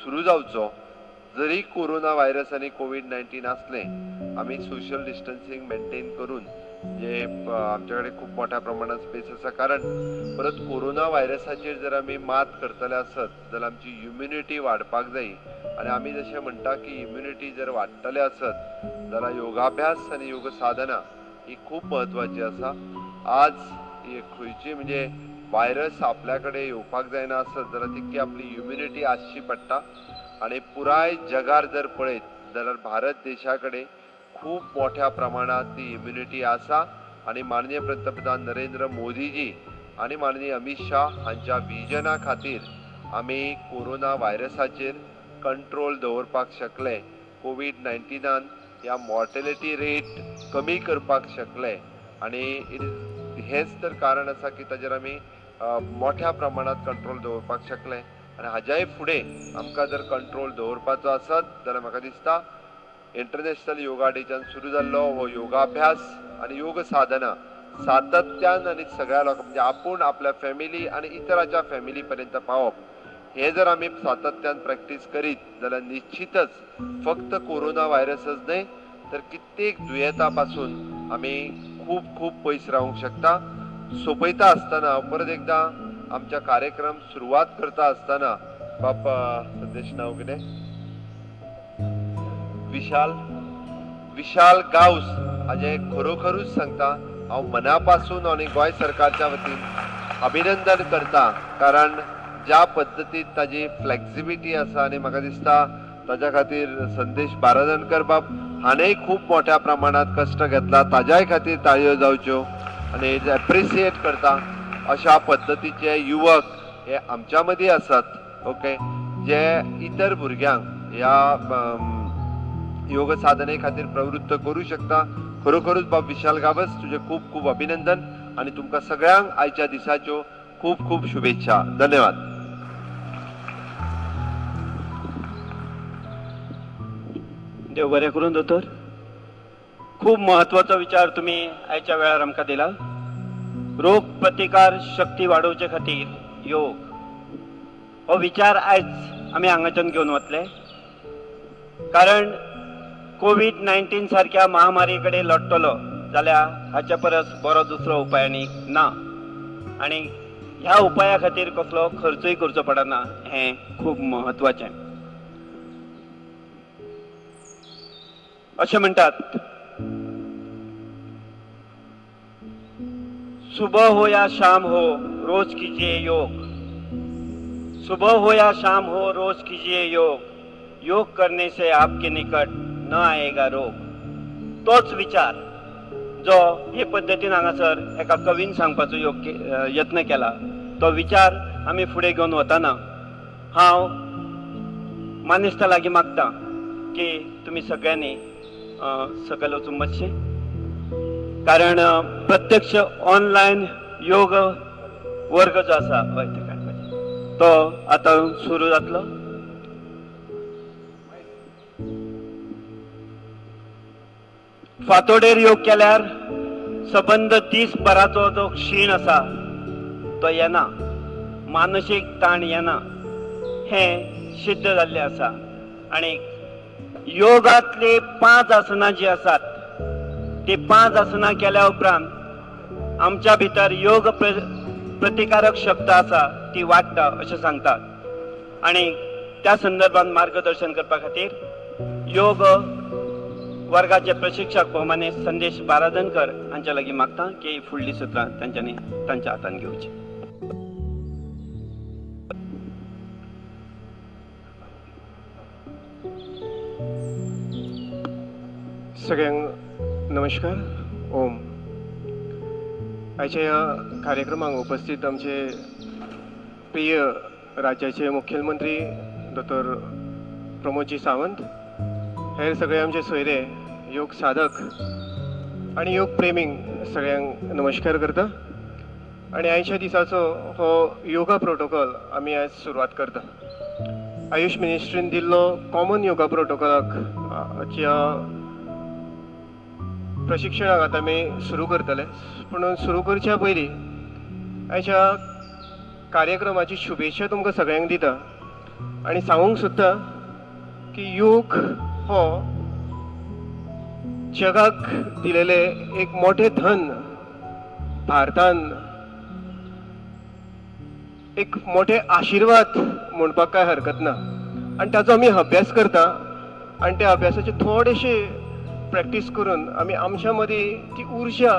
सुरू जावचो. जरी कोरोना व्हायरस आनी कोविड-19 आसलें आमी सोशल डिस्टन्सिंग मेंटेन करून जे आमचे कडेन खूब मोठ्या प्रमाणात स्पेस आसा कारण परत कोरोना व्हायरसाचेर जर आमी मात करतले आसत जाल्यार आमची इम्युनिटी वाडपाक जाय आनी आमी जशें म्हणटा की इम्युनिटी जर वाडटले आसत जाल्यार योगाभ्यास आनी योग साधना ही खूब म्हत्वाची आसा. आज खंयची म्हणजे व्हायरस आपल्या कडेन येवपाक जायना आसत जाल्यार तितकी आपली इम्युनिटी आसची पडटा आनी पुराय जगार जर पळयत जाल्यार भारत देशा कडेन खूब मोठ्या प्रमाणात ती इम्युनिटी आसा आनी माननीय पंतप्रधान नरेंद्र मोदीजी आनी माननीय अमित शाह हांच्या विजना खातीर आमी कोरोना व्हायरसाचेर कंट्रोल दवरपाक शकले. कोविड-19 ह्या मॉर्टेलिटी रेट कमी करपाक शकले आनी हेच तर कारण आसा की ताजेर आमी मोठ्या प्रमाणात कंट्रोल दवरपाक शकले आनी हाज्याय फुडें आमकां जर कंट्रोल दवरपाचो आसत जाल्यार म्हाका दिसता इंटरनॅशनल योगा डेच्यान सुरू जाल्लो हो योगाभ्यास आनी योग साधना सातत्यान आनी सगळ्या लोकांक म्हणजे आपूण आपल्या फॅमिली आनी इतरांच्या फॅमिली पर्यंत पावप हे जर आमी सातत्यान प्रॅक्टीस करीत जाल्यार निश्चितच फक्त कोरोना व्हायरसच न्हय तर कित्येक दुयेंतां पासून आमी खूब खूब पयस रावंक शकता. सोंपयता आसतना परत एकदा आमच्या कार्यक्रम सुरवात करता आसतना बापा संदेश नांव कितें विशाल गावस हाजे खरोखरूच सांगता हांव मना पासून आनी गोंय सरकारच्या वतीन अभिनंदन करता कारण ज्या पद्दतीन ताजी फ्लेक्सिबिलिटी आसा आनी म्हाका दिसता ताच्या खातीर संदेश बारादनकर बाब हाणेंय खूब मोठ्या प्रमाणात कश्ट घेतला ताज्याय खातीर ताळयो जावच्यो आनी एप्रिसिएट करता. अशा पद्दतीचे युवक हे आमच्या मदीं आसात ओके जे इतर भुरग्यांक ह्या योग साधने खातीर प्रवृत्त करू शकता. खरोखरूच बाब विशाल गावस तुझे खूब खूब अभिनंदन आनी तुमकां सगळ्यांक आयच्या दिसाच्यो खूब खूब शुभेच्छा. धन्यवाद. देव बरें करून दोतोर. खूब महत्वाचो विचार तुम्ही आयच्या वेळार आमकां दिला. रोग प्रतिकार शक्ती वाडोवचे खातीर योग हो विचार आयज आमी हांगाच्यान घेवन वतले कारण कोविड-19 सारख्या महामारी कडेन लढतलो जाल्यार हाच्या परस बरो दुसरो उपाय आनी ना आनी ह्या उपाया खातीर कसलो खर्चूय करचो पडना हें खूब महत्वाचें. अशें म्हणटात सुबह हो या शाम हो रोज कीजिए योग. सुबह हो या शाम हो रोज कीजिए योग. योग करने से आपके निकट न आएगा रोग. तोच विचार जो हे पद्दतीन हांगासर एका कवीन सांगपाचो यत्न केला तो विचार आमी फुडें घेवन वताना हांव मानेस्ता लागीं मागता की तुमी सगळ्यांनी सकयल वचून बसचें कारण प्रत्यक्ष ऑनलायन योग वर्ग जो आसा हय ते काडपाचें तो आता सुरू जातलो. फातोडेर योग केल्यार सबंद दिसभराचो जो क्षीण आसा तो येना, मानसीक ताण येना, हें सिद्ध जाल्लें आसा. आणि योगातले 5 आसनां जी आसात ती 5 आसनां केल्या उपरांत आमच्या भितर योग प्रतिकारक शक्त आसा ती वाडटा अशें सांगतात. आणि त्या संदर्भात मार्गदर्शन करपा खातीर योग वर्गाचे प्रशिक्षक भोवमाने संदेश बारादनकर हांच्या लागीं मागता की फुडलीं सुत्रां तांच्यांनी तांच्या हातान घेवची. सगळ्यांक नमस्कार. ओम. आयच्या ह्या कार्यक्रमाक उपस्थित आमचे प्रिय राज्याचे मुख्यमंत्री डॉक्टर प्रमोदजी सावंत, हेर सगळे आमचे सोयरे, योग साधक आणि योग प्रेमींक सगळ्यांक नमस्कार करता. आणि आयच्या दिसाचो हो योगा प्रोटोकॉल आमी आयज सुरवात करता. आयुष मिनिस्ट्रीन दिल्लो कॉमन योगा प्रोटोकॉलाक प्रशिक्षणाक आतां आमी सुरू करतले. पूण सुरू करच्या पयलीं आयच्या कार्यक्रमाची शुभेच्छा तुमकां सगळ्यांक दिता आनी सांगूंक सोदता की योग हो जगाक दिलेले एक मोठे धन, भारतान एक मोठे आशिर्वाद म्हणपाक काय हरकत ना. आनी ताचो आमी अभ्यास करता आनी त्या अभ्यासाचे थोडेशे प्रॅक्टीस करून आमी आमच्या मदीं ती उर्जा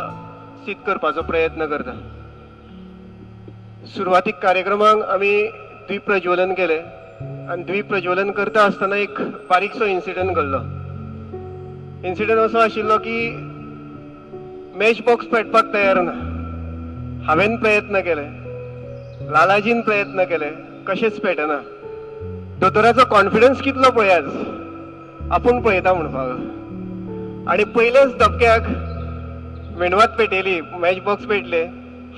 सिद्ध करपाचो प्रयत्न करता. सुरवातीक कार्यक्रमाक आमी द्वीप प्रज्वलन केले आनी द्वीप प्रज्वलन करता आसतना एक बारीकसो इन्सिडंट घडलो. इन्सिडंट असो आशिल्लो की मॅच बॉक्स पेटपाक तयार ना. हांवें प्रयत्न केले, लालाजीन प्रयत्न केले, कशेंच पेटना. दोतोराचो कॉन्फिडन्स कितलो पळयात, आपूण पळयता म्हणपाक. आनी पयलेच धपक्याक मेणवात पेटयली, मॅच बॉक्स पेटले.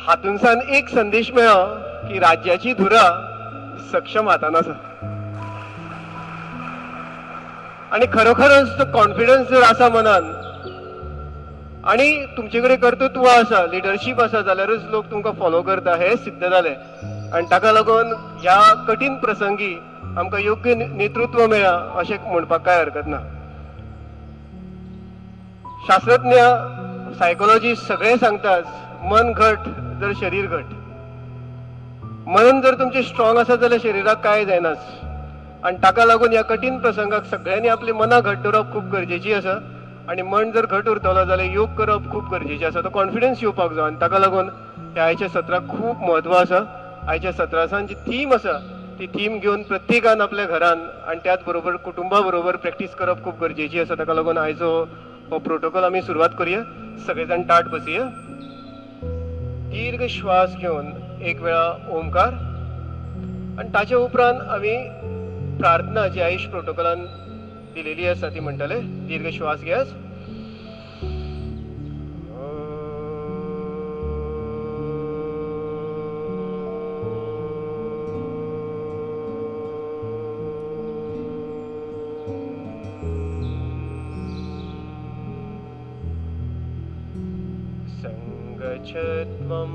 हातूंतल्यान एक संदेश मेळ्ळो की राज्याची धुरा सक्षम हातान आसा. आणि खरोखरच तो कॉन्फिडन्स जर आसा मनान आणि तुमचे कडेन कर्तृत्व आसा, लिडरशीप आसा, जाल्यारच लोक तुमकां फॉलो करता, हे सिद्ध जालें. आनी ताका लागून ह्या कठीण प्रसंगी आमकां योग्य नेतृत्व मेळ्ळा अशें म्हणपाक काय हरकत ना. शास्त्रज्ञ, सायकोलॉजिस्ट सगळे सांगतात, मन घट जर शरीर घट. मन जर तुमचे स्ट्रॉंग आसा जाल्यार शरिराक काय जायनाच. आनी ताका लागून ह्या कठीण प्रसंगाक सगळ्यांनी आपली मनां घट दवरप खूब गरजेची आसा. आनी मन जर घट उरतलो जाल्यार योग करप खूब गरजेचें आसा. तो कॉन्फिडन्स येवपाक जाय. आनी ताका लागून ह्या आयच्या सत्राक खूब म्हत्व आसा. आयच्या सत्रासान जी थीम आसा ती थीम घेवन प्रत्येकान आपल्या घरान आनी त्याच बरोबर कुटुंबा बरोबर प्रॅक्टीस करप खूब गरजेची आसा. ताका लागून आयचो हो प्रोटोकॉल आमी सुरवात करुया. सगळे जाण ताट बसुया. दीर्घ श्वास घेवन एक वेळा ओमकार आनी ताच्या उपरांत आमी प्रार्थना जी आयुष प्रोटोकॉलान दिलेली आसा ती म्हणटले. दीर्घ श्वास घेयात. संगच्छत्वं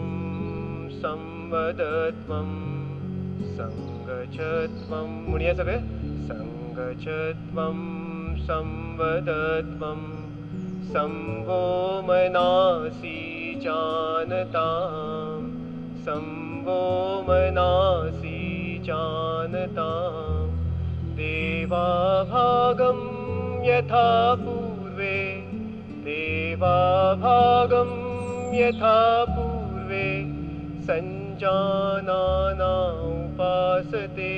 संवदत्वं संगच्छत्वं. म्हणूया सगळे. संगच्छत्वं संवदत्वं संभो मनासि जानतां संभो मनासि जानतां. देवाभागं यथा पूर्वे देवाभागं यथा पूर्वे संजानाना उपासते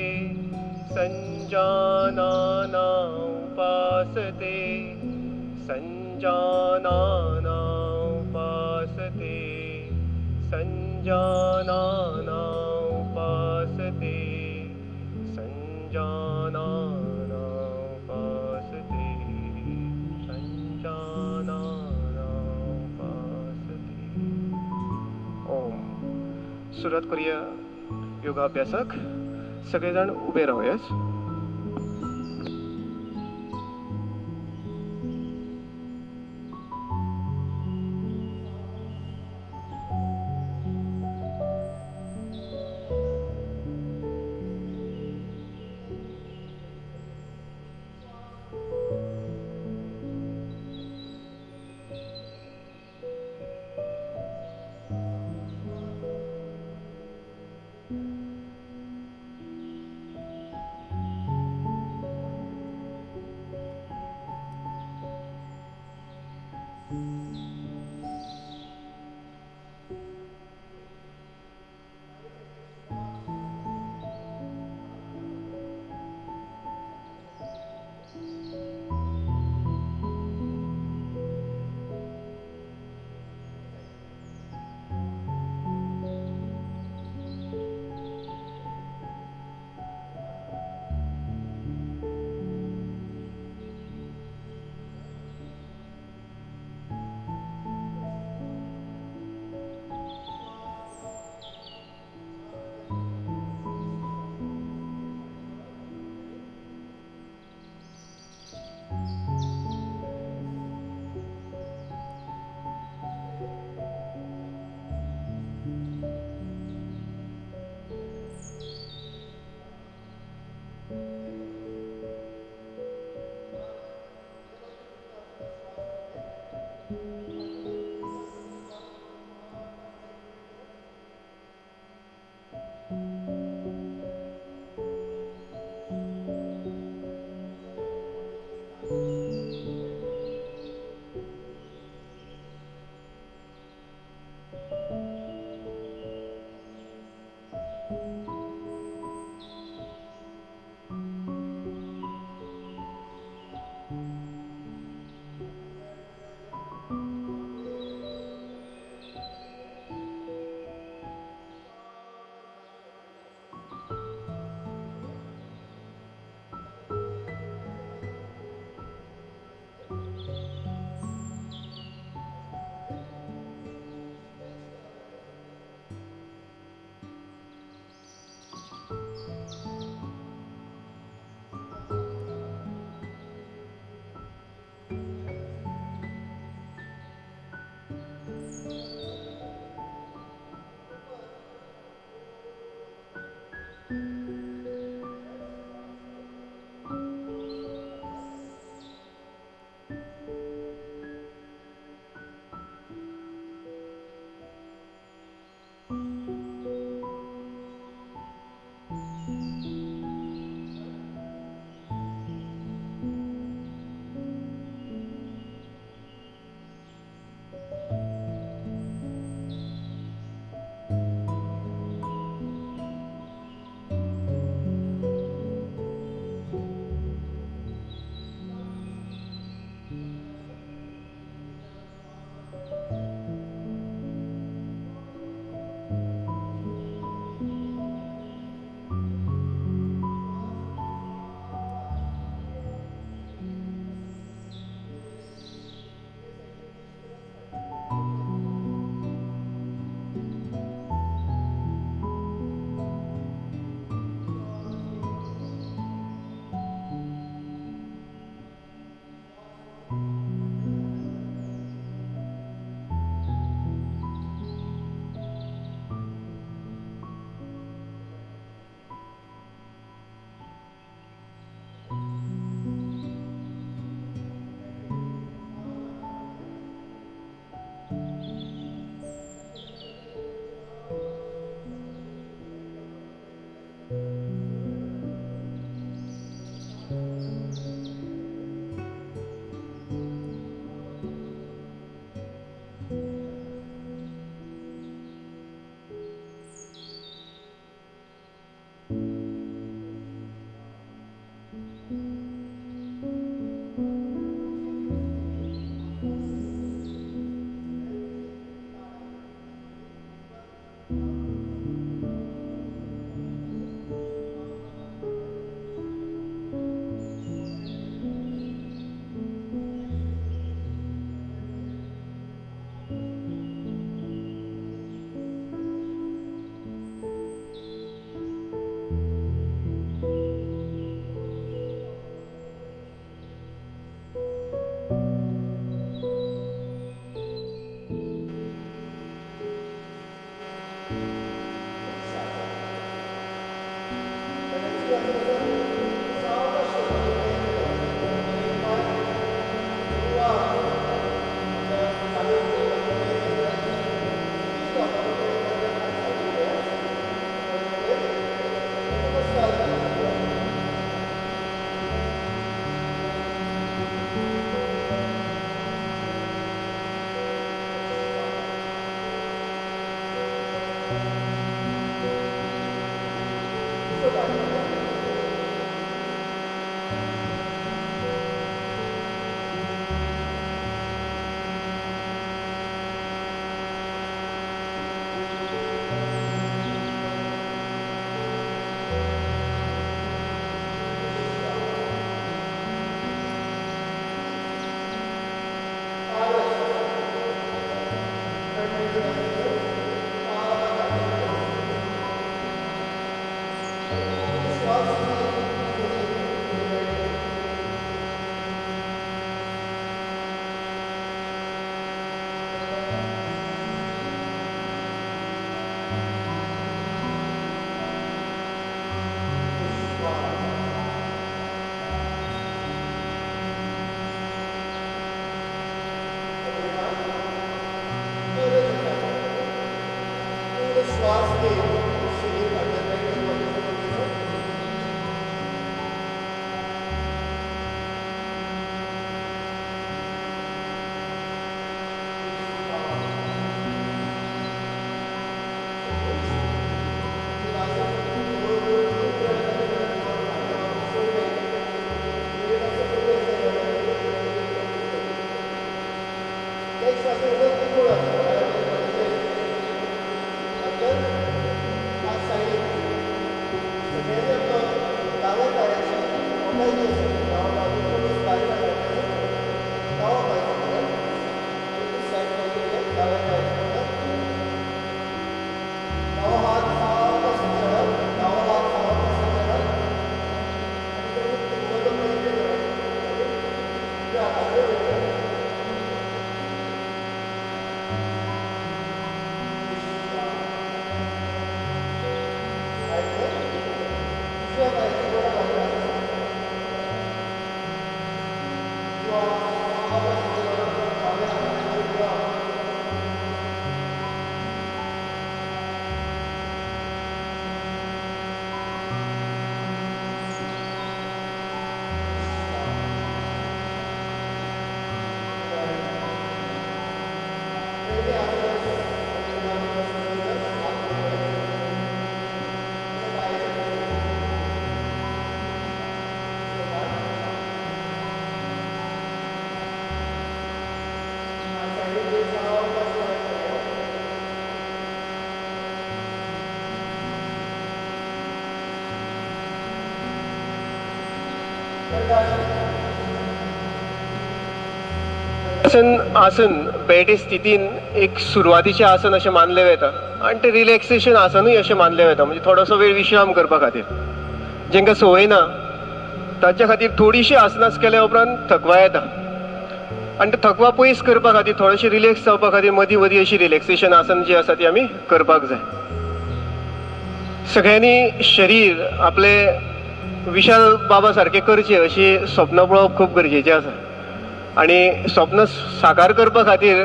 संजानाना उपासते संजानाना उपासते संजानाना उपासते संजानाना उपासते संजानाना उपासते. ओम. सुरुवात करूया योगाभ्यासाक. सगळेजण उभे राहू. यस. आसन बेटे स्थितीन एक सुरवातीचे आसन अशें मानले वता आनी ते रिलॅक्सेशन आसनूय अशें मानले वता म्हणजे थोडोसो वेळ विश्राम करपा खातीर जेंकां संवय ना तांच्या खातीर थोडीशी आसनास केल्या उपरांत थकवा येता आनी ते थकवा पयस करपा खातीर थोडेशें रिलॅक्स जावपा खातीर मदीं मदीं अशी रिलॅक्सेशन आसन जी आसा ती आमी करपाक जाय. सगळ्यांनी शरीर आपले विशाल बाबा सारके करचे अशी स्वप्न पळोवप खूब गरजेचें आसा आणि स्वप्न साकार करपा खातीर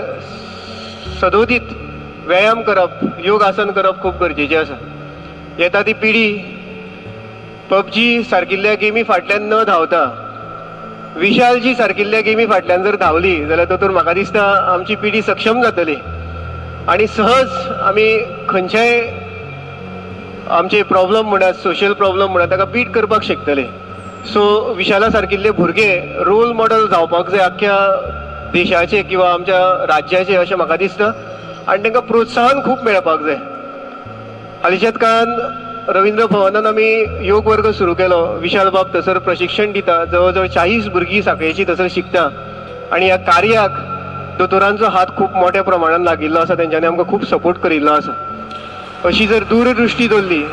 सदोदीत व्यायाम करप योगासन करप खूब गरजेचें आसा. येता ती पिढी पबजी सारकिल्ल्या गेमी फाटल्यान न धांवता विशालजी सारकिल्ल्या गेमी फाटल्यान जर धांवली जाल्यार तातूंत म्हाका दिसता आमची पिढी सक्षम जातली आनी सहज आमी खंयच्याय आमचे प्रॉब्लम म्हणा सोशल प्रॉब्लम म्हणा ताका बीट करपाक शकतले. सो विशाला सारकिल्ले भुरगे रोल मॉडेल जावपाक जाय आख्ख्या देशाचे किंवा आमच्या राज्याचे अशें म्हाका दिसता आनी तांकां प्रोत्साहन खूब मेळपाक जाय. हालींच्याच काळान रवींद्र भवनान आमी योग वर्ग सुरू केलो. विशाल बाब थंयसर प्रशिक्षण दिता. जवळ 40 भुरगीं सांखळेची थंयसर शिकता आनी ह्या कार्याक दोतोरांचो हात खूब मोठ्या प्रमाणान लागिल्लो आसा. तेंच्यांनी आमकां खूब सपोर्ट करिल्लो आसा. अशी जर दूरदृश्टी दवरली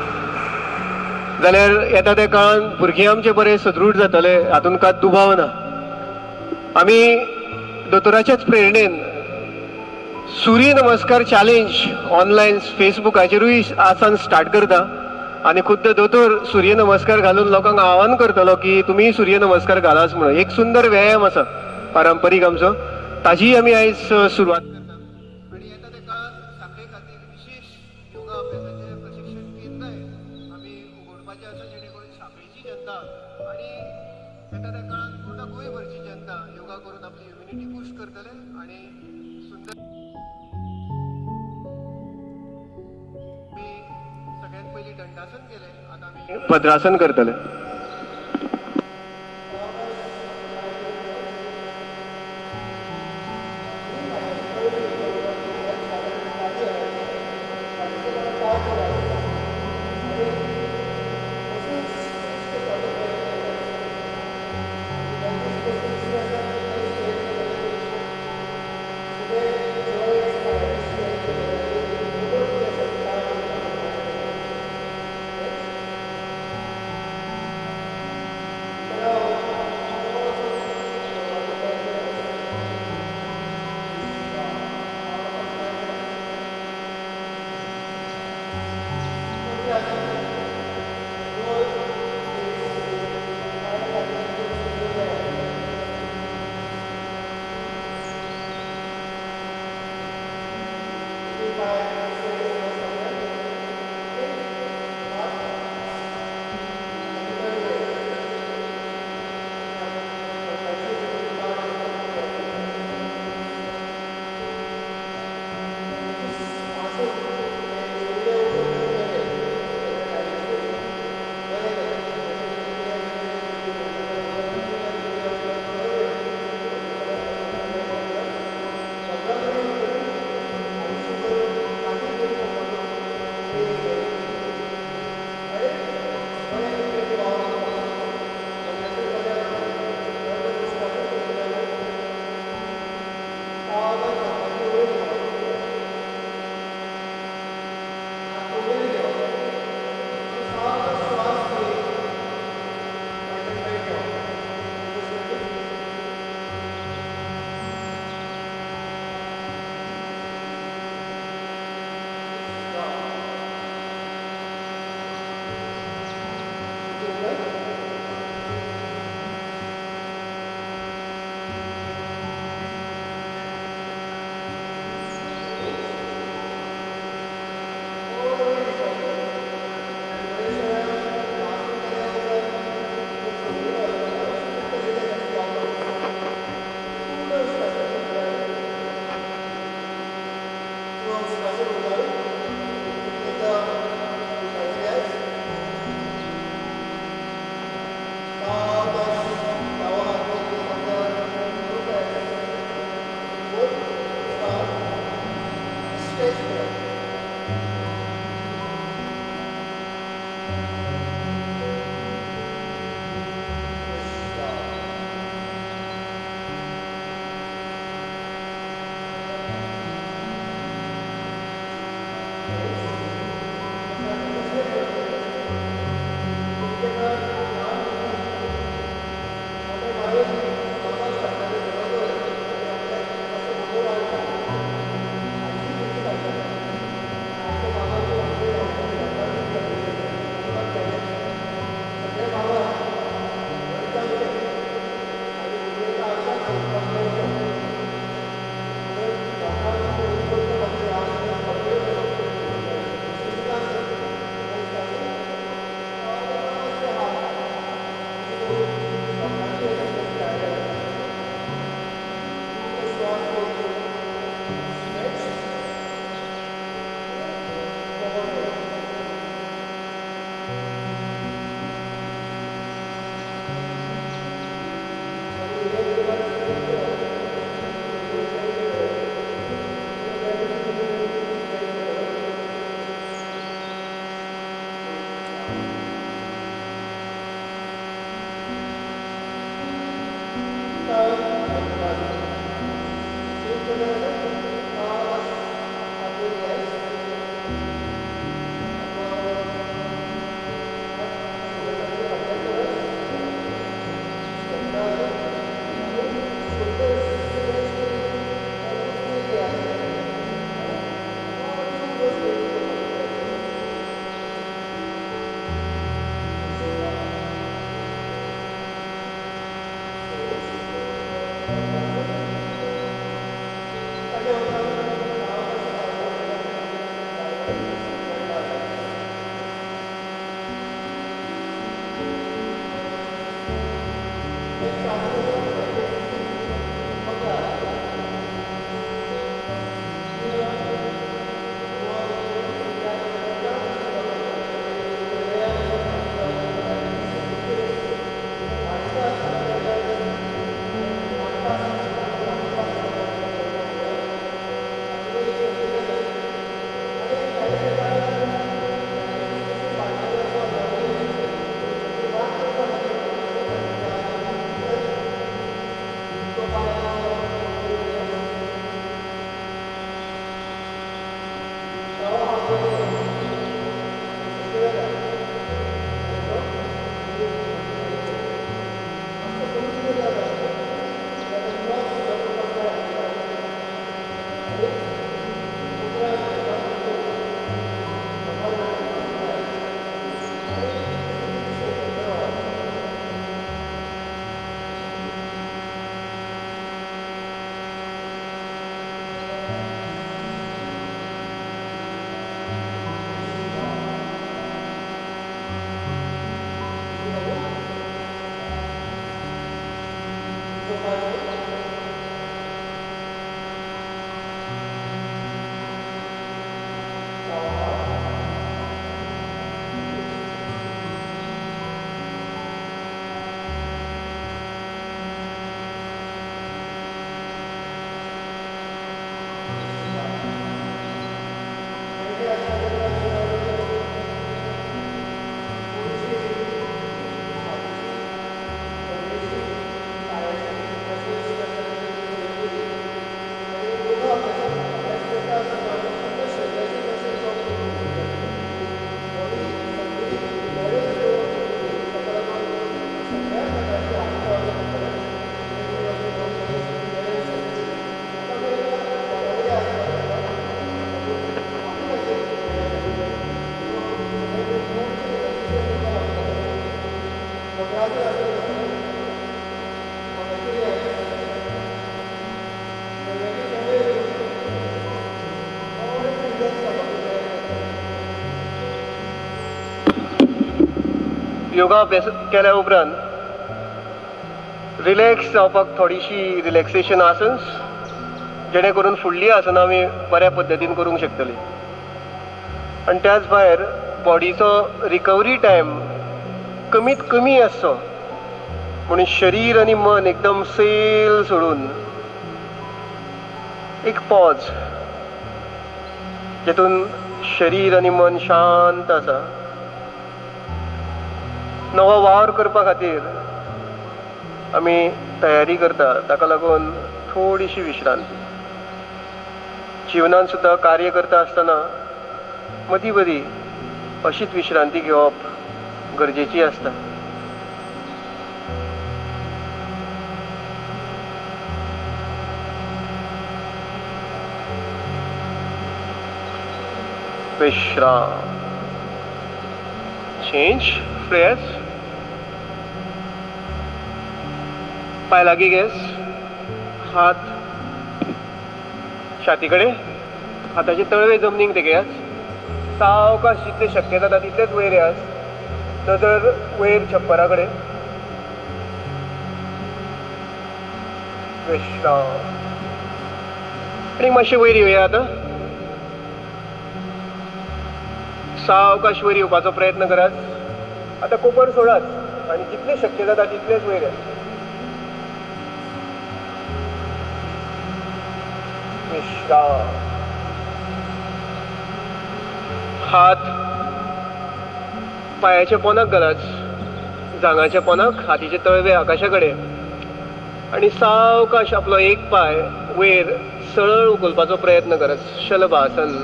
जाल्यार येता त्या काळान भुरगीं आमचे बरे सदृढ जातले हातूंत कांय दुबाव ना. आमी दोतोराच्याच प्रेरणेन सूर्य नमस्कार चॅलेंज ऑनलायन फेसबुकाचेरूय आसन स्टार्ट करता आनी खुद्द दोतोर सूर्य नमस्कार घालून लोकांक आवाहन करतलो की तुमी सूर्य नमस्कार घालाच म्हणून. एक सुंदर व्यायाम आसा पारंपारीक आमचो ताजी आमी आयज सुरवात करता. आनी येता त्या काळान सांखळे खातीर विशेष योगा अभ्यासाचे प्रशिक्षण केंद्रय आमी उगडपाचें आसा जेणे करून सांखळेची जनता आनी येता त्या काळान पूर्ण गोंयभरची जनता योगा करून आपली इम्युनिटी बूस्ट करतले आनी सुंदर सगळ्यात पयलीं दंडासन केले आतां आमी भद्रासन करतले. योगा अभ्यास केल्या उपरांत रिलॅक्स जावपाक थोडीशी रिलॅक्सेशन आसन्स जेणे करून फुडली आसनां आमी बऱ्या पद्दतीन करूंक शकतली. आनी त्याच भायर बॉडीचो रिकवरी टायम कमीत कमी आसचो म्हणून शरीर आनी मन एकदम सेल सोडून एक पॉज जेतून शरीर आनी मन शांत आसा नवो वावर करपा खातीर आमी तयारी करता. ताका लागून थोडीशी विश्रांती जिवनान सुद्दां कार्य करता आसतना मदीं मदीं अशीच विश्रांती घेवप गरजेची आसता. विश्राम, चेंज, फ्रेश, पाय लागीं घेस, हात छाती कडेन, हाताचे तळवे जमनीक तेगेयास, सावकाश जितले शक्य जाता तितलेच वयर येयास, नजर वयर छप्परा कडेन. विश्राम आनी मातशें वयर येवया आतां. सावकाश वयर येवपाचो प्रयत्न करात. आतां कोपर सोडात आनी जितले शक्य जाता तितलेच वयर येयात. विश्राम. हात पायाच्या पोनाक घालात, जांगाच्या पोनाक, हातीचे तळवे आकाशा कडेन आनी सावकाश आपलो एक पाय वयर सरळ उखलपाचो प्रयत्न करात. शलभासन.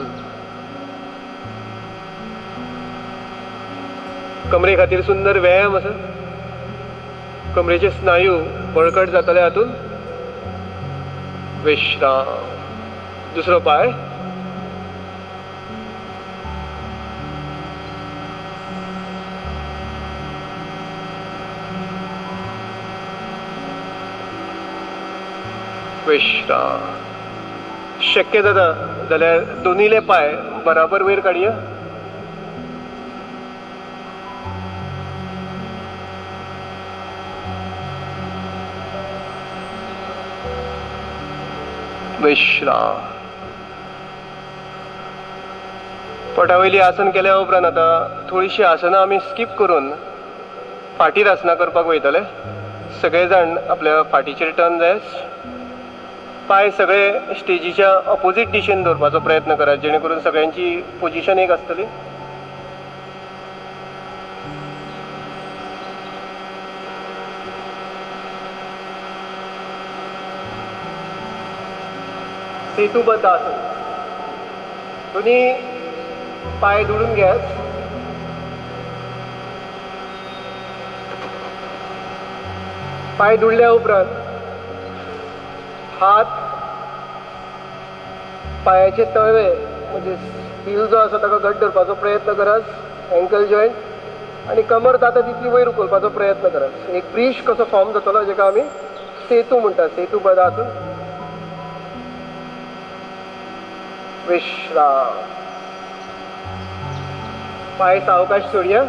कमरे खातीर सुंदर व्यायाम आसा. कमरेचे स्नायू बळकट जातले हातून. विश्राम. दुसरो पाय. विश्राम. शक्य जाता जाल्यार दोनीले पाय बराबर वयर काडया. विश्राम. पोटावयली आसन केल्या उपरांत आतां थोडीशी आसनां आमी स्कीप करून फाटीर आसनां करपाक वयतले. सगळे जाण आपल्या फाटीचेर टर्न जायस. पाय सगळे स्टेजीच्या ऑपोजीट दिशेन दवरपाचो प्रयत्न करात जेणे करून सगळ्यांची पोजिशन एक आसतली. सेतुबद्ध आसन. दोन्ही पाय दुडून घ्यात. पाय दुडल्या उपरांत हात पायाचे तळवे म्हणजे हील जो आसा ताका घट धरपाचो प्रयत्न करात. एंकल जॉयंट आनी कमर जाता तितली वयर उखलपाचो प्रयत्न करात. एक ब्रीश कसो फॉर्म जातलो जेका आमी सेतू म्हणटात. सेतुबद्ध आसन. विश्राम. पाय सावकाश सोडया.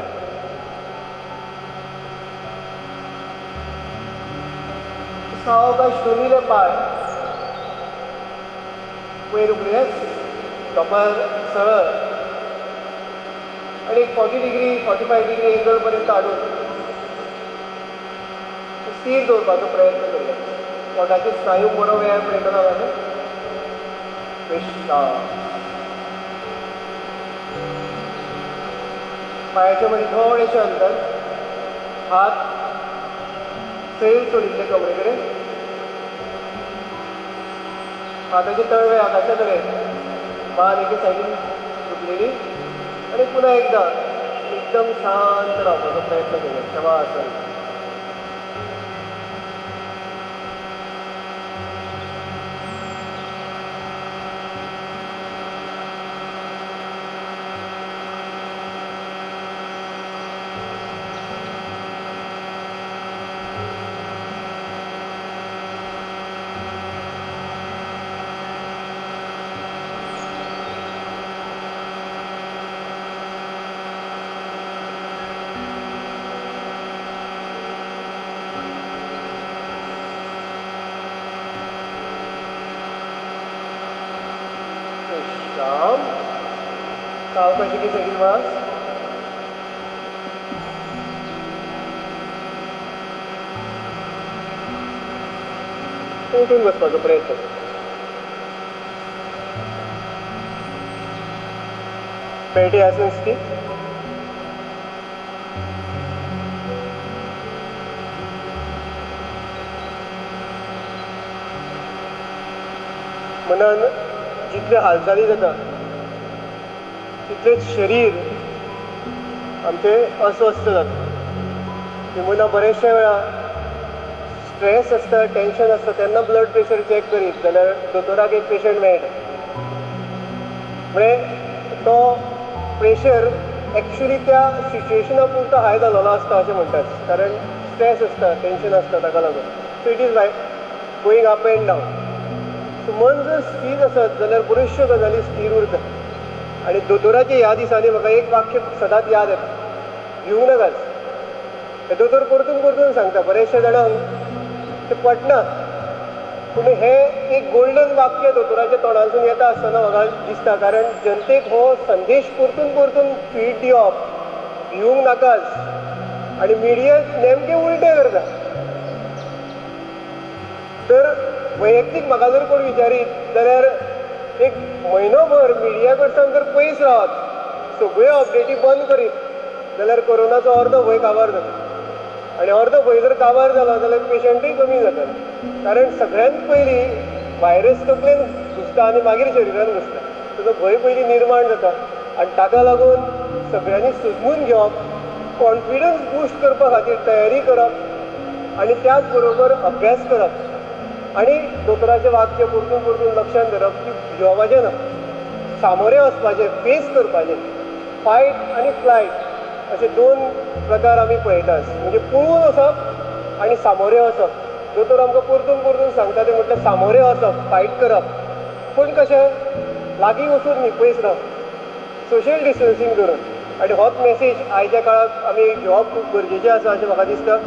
सावकाश दोन्हीले पाय वयर उगडयात. कपाल सरळ आणि 40 डिग्री 45 डिग्री एंगल पर्यंत हाडून स्थिर दवरपाचो प्रयत्न करूया. पोटाचे स्नायू बरो व्यायाम मेळटलो हांगा. विश्राम. पायाच्या मदीं थोडेशें अंतर. हात सैल सोडिल्ले कमरे कडेन. हाताचे तळवे आकाशा कडेन. मान एके सायडीन झुकलेली आनी पुन्हा एकदा एकदम शांत रावपाचो प्रयत्न करूया. शवासन. काम कशी की सगळी मास उठून बसपाचो प्रयत्न कर. पेटी असून स्थित मनान जितले हालचाली जाता तितलेच शरीर आमचे अस्वस्थ जाता. मना बरेचशे वेळा स्ट्रेस आसता टेन्शन आसता तेन्ना ब्लड प्रेशर चॅक करीत जाल्यार दोतोराक एक पेशंट मेळटा. म्हणजे तो प्रेशर एक्चुली त्या सिच्युएशना पुरतो हाय जालोलो आसता अशें म्हणटात, कारण स्ट्रेस आसता टेन्शन आसता ताका लागून. So it is like going up end down. So मन जर स्थिर आसत जाल्यार बऱ्योचश्यो गजाली स्थिर उरता. आनी दोतोराच्या ह्या दिसांनी म्हाका एक वाक्य सदांच याद येता, भिवूंक नाकाच. हे दोतोर परतून परतून सांगता, बरेचशे जाणांक ते पटना, पूण हे एक गोल्डन वाक्य दोतोराच्या तोंडांतून येता आसतना म्हाका दिसता, कारण जनतेक हो संदेश परतून परतून फीड दिवप, भिवूंक नाकाच. आनी मिडिया नेमकें उलटें करता. तर वैयक्तीक म्हाका जर कोण विचारीत जाल्यार एक म्हयनोभर मिडिया कडच्यान जर पयस रावत, सगळ्यो अपडेटी बंद करीत जाल्यार कोरोनाचो अर्दो भंय काबार जाता. आनी अर्दो भंय जर काबार जालो जाल्यार पेशंटूय कमी जाता. कारण सगळ्यांत पयलीं व्हायरस तकलेन घुसता आनी मागीर शरिरान घुसता. ताजो भंय पयलीं निर्माण जाता. आनी ताका लागून सगळ्यांनी सुजमून घेवप, कॉन्फिडन्स बूस्ट करपा खातीर तयारी करप आनी त्याच बरोबर अभ्यास करप. आनी दोतोराचें वाक्य परतून परतून लक्षांत धरप की भिवपाचें ना, सामोरें वचपाचें, फेस करपाचें. फायट आनी फ्लायट अशे दोन प्रकार आमी पळयतात. म्हणजे पळून वचप आनी सामोरें वचप. दोतोर आमकां परतून परतून सांगता तें म्हटल्यार सामोरें वचप, फायट करप. पूण कशें, लागीं वचून न्ही, पयस रावप, सोशियल डिस्टन्सींग धरून. आनी होच मॅसेज आयच्या काळाक आमी घेवप खूब गरजेचें आसा अशें म्हाका दिसता.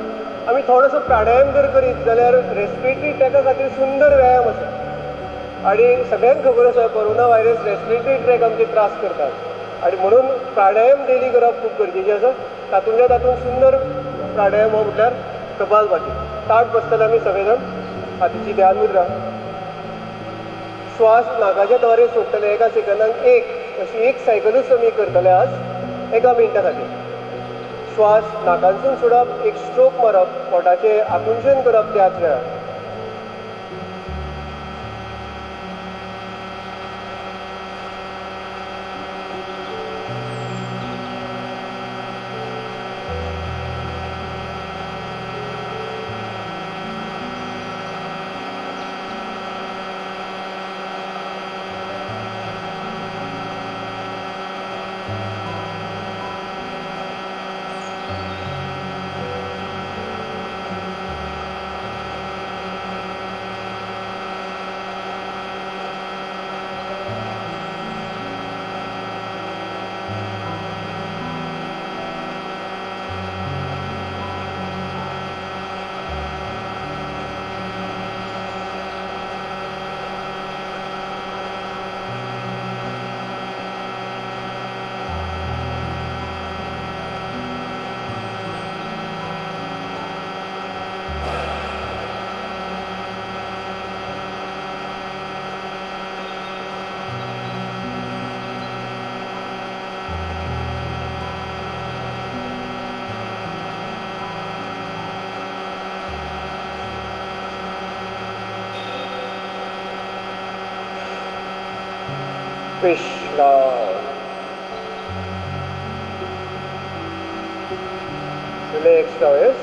आमी थोडोसो प्राणायाम जर करीत जाल्यार रेस्पिरेटरी ट्रॅका खातीर सुंदर व्यायाम आसा. आनी सगळ्यांक खबर आसा कोरोना व्हायरस रेस्पिरेटरी ट्रॅक आमचे त्रास करतात. आनी म्हणून प्राणायाम डेली करप खूब गरजेचें आसा. तातूंतल्या तातूंत सुंदर प्राणायाम हो म्हटल्यार कपालभाती. ताट बसतना आमी सगळे जाण हातीची ध्यान मुद्रा. श्वास नाकाच्या द्वारे सोडटले एका सेकंदाक एक, अशी एक सायकलूच आमी करतले आज एका मिनटा खातीर. श्वास नाकांसून सोडप, एक स्ट्रोक मारप, पोटाचें आकुंचन करप त्याच वेळार. Vishnu. Relax now, yes?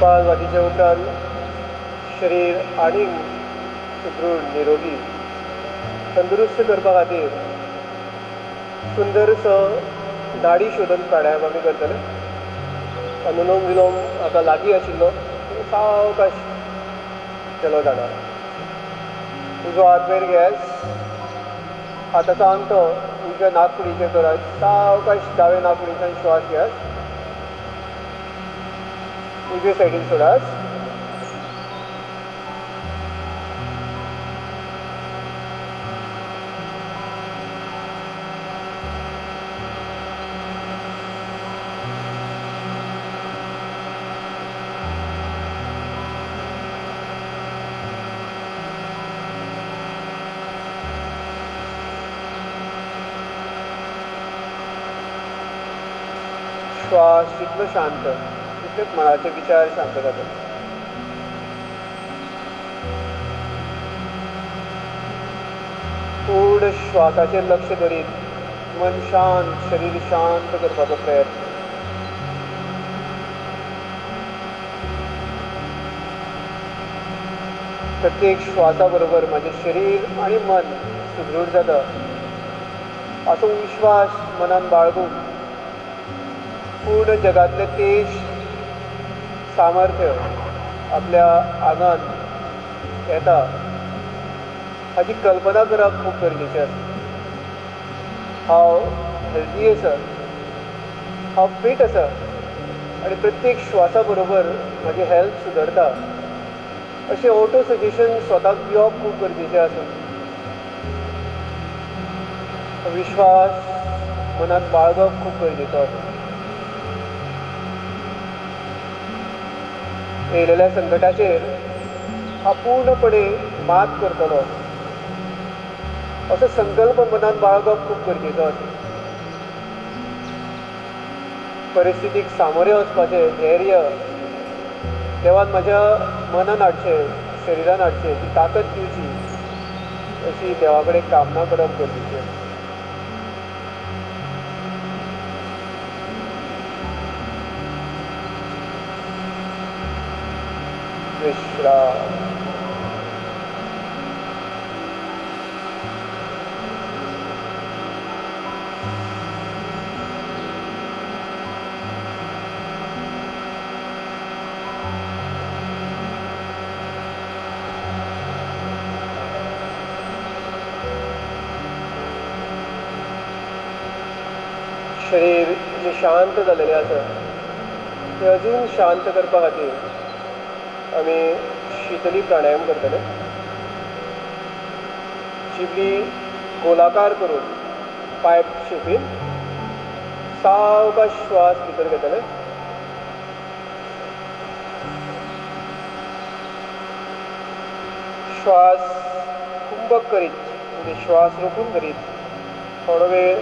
कपालभातीच्या उपरांत शरीर आनी सुदृढ निरोगी तंदुरुस्त करपा खातीर सुंदरसो दाढी शोधन प्राणायाम आमी करतले. अनुलोम विलोम हाका लागीं आशिल्लो सावकाश केलो जाणार. तुजो हात वयर घेयास, हाताचो अंगठो उजव्या नाकपुडीचेर दवरात. सावकाश दावे नाकपुडीच्यान श्वास घेयात. उजवे सायडीन सोडात. श्वास जितलो शांत तितलेच मनाचे विचार शांत जातात. पूर्ण श्वासाचेर लक्ष धरीत मन शांत, शरीर शांत करपाचो प्रयत्न. प्रत्येक श्वासा बरोबर माझे शरीर आणि मन सुदृढ जाता असो विश्वास मनान बाळगून पूर्ण जगातले तेज सामर्थ्य आपल्या आंगात येता हाची कल्पना करप खूब गरजेचें आसा. हांव हेल्दी आसा, हांव फीट आसा आनी प्रत्येक श्वासा बरोबर म्हजें हेल्थ सुदरता अशें ऑटो सजेशन स्वताक दिवप खूब गरजेचें आसा. विश्वास मनात बाळगप खूब गरजेचो आसा. येयलेल्या संकटाचेर हांव पूर्णपणे मात करतलो असो संकल्प मनात बाळगप खूब गरजेचो आसा. परिस्थितीक सामोरे वचपाचें धैर्य देवान म्हज्या मनान हाडचें, शरिरान हाडचें, ती ताकद दिवची अशी देवा कडेन कामना करप गरजेचें आसा. विश्राम. शरीर जे शांत जालेलें आसा तें अजून शांत करपा खातीर आमी शीतली प्राणायाम करतले. जिबली गोलाकार करून पायप शेपीन सावकाश श्वास भितर घेतले. श्वास कुंभक करीत म्हणजे श्वास रोखून धरीत थोडो वेळ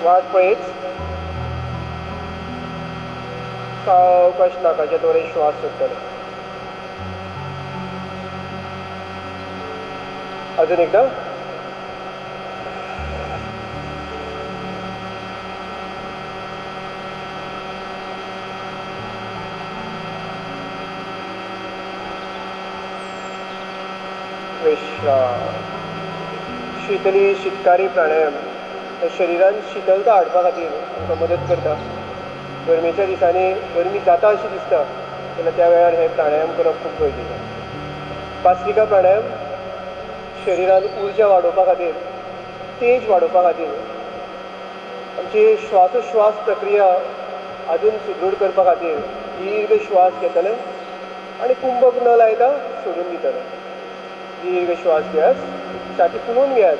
वाट पळयत सावकाश नाकाच्या द्वारे श्वास सोडटले. अजून एकदा. विश्राम. शीतली शीतकारी प्राणायाम हे शरिरान शीतलता हाडपा खातीर आमकां मदत करता. गरमेच्या दिसांनी गरमी जाता अशी दिसता तेन्ना त्या वेळार हे प्राणायाम करप खूब गरजेचें. भस्त्रिका प्राणायाम शरिरान उर्जा वाडोवपा खातीर, तेज वाडोवपा खातीर, आमची श्वासोश्वास प्रक्रिया अजून सुदृढ करपा खातीर दीर्घ श्वास घेतले आनी कुंभक न लायता सोडून दितले. दीर्घ श्वास घेयात, छाती फुलोवन घेयात.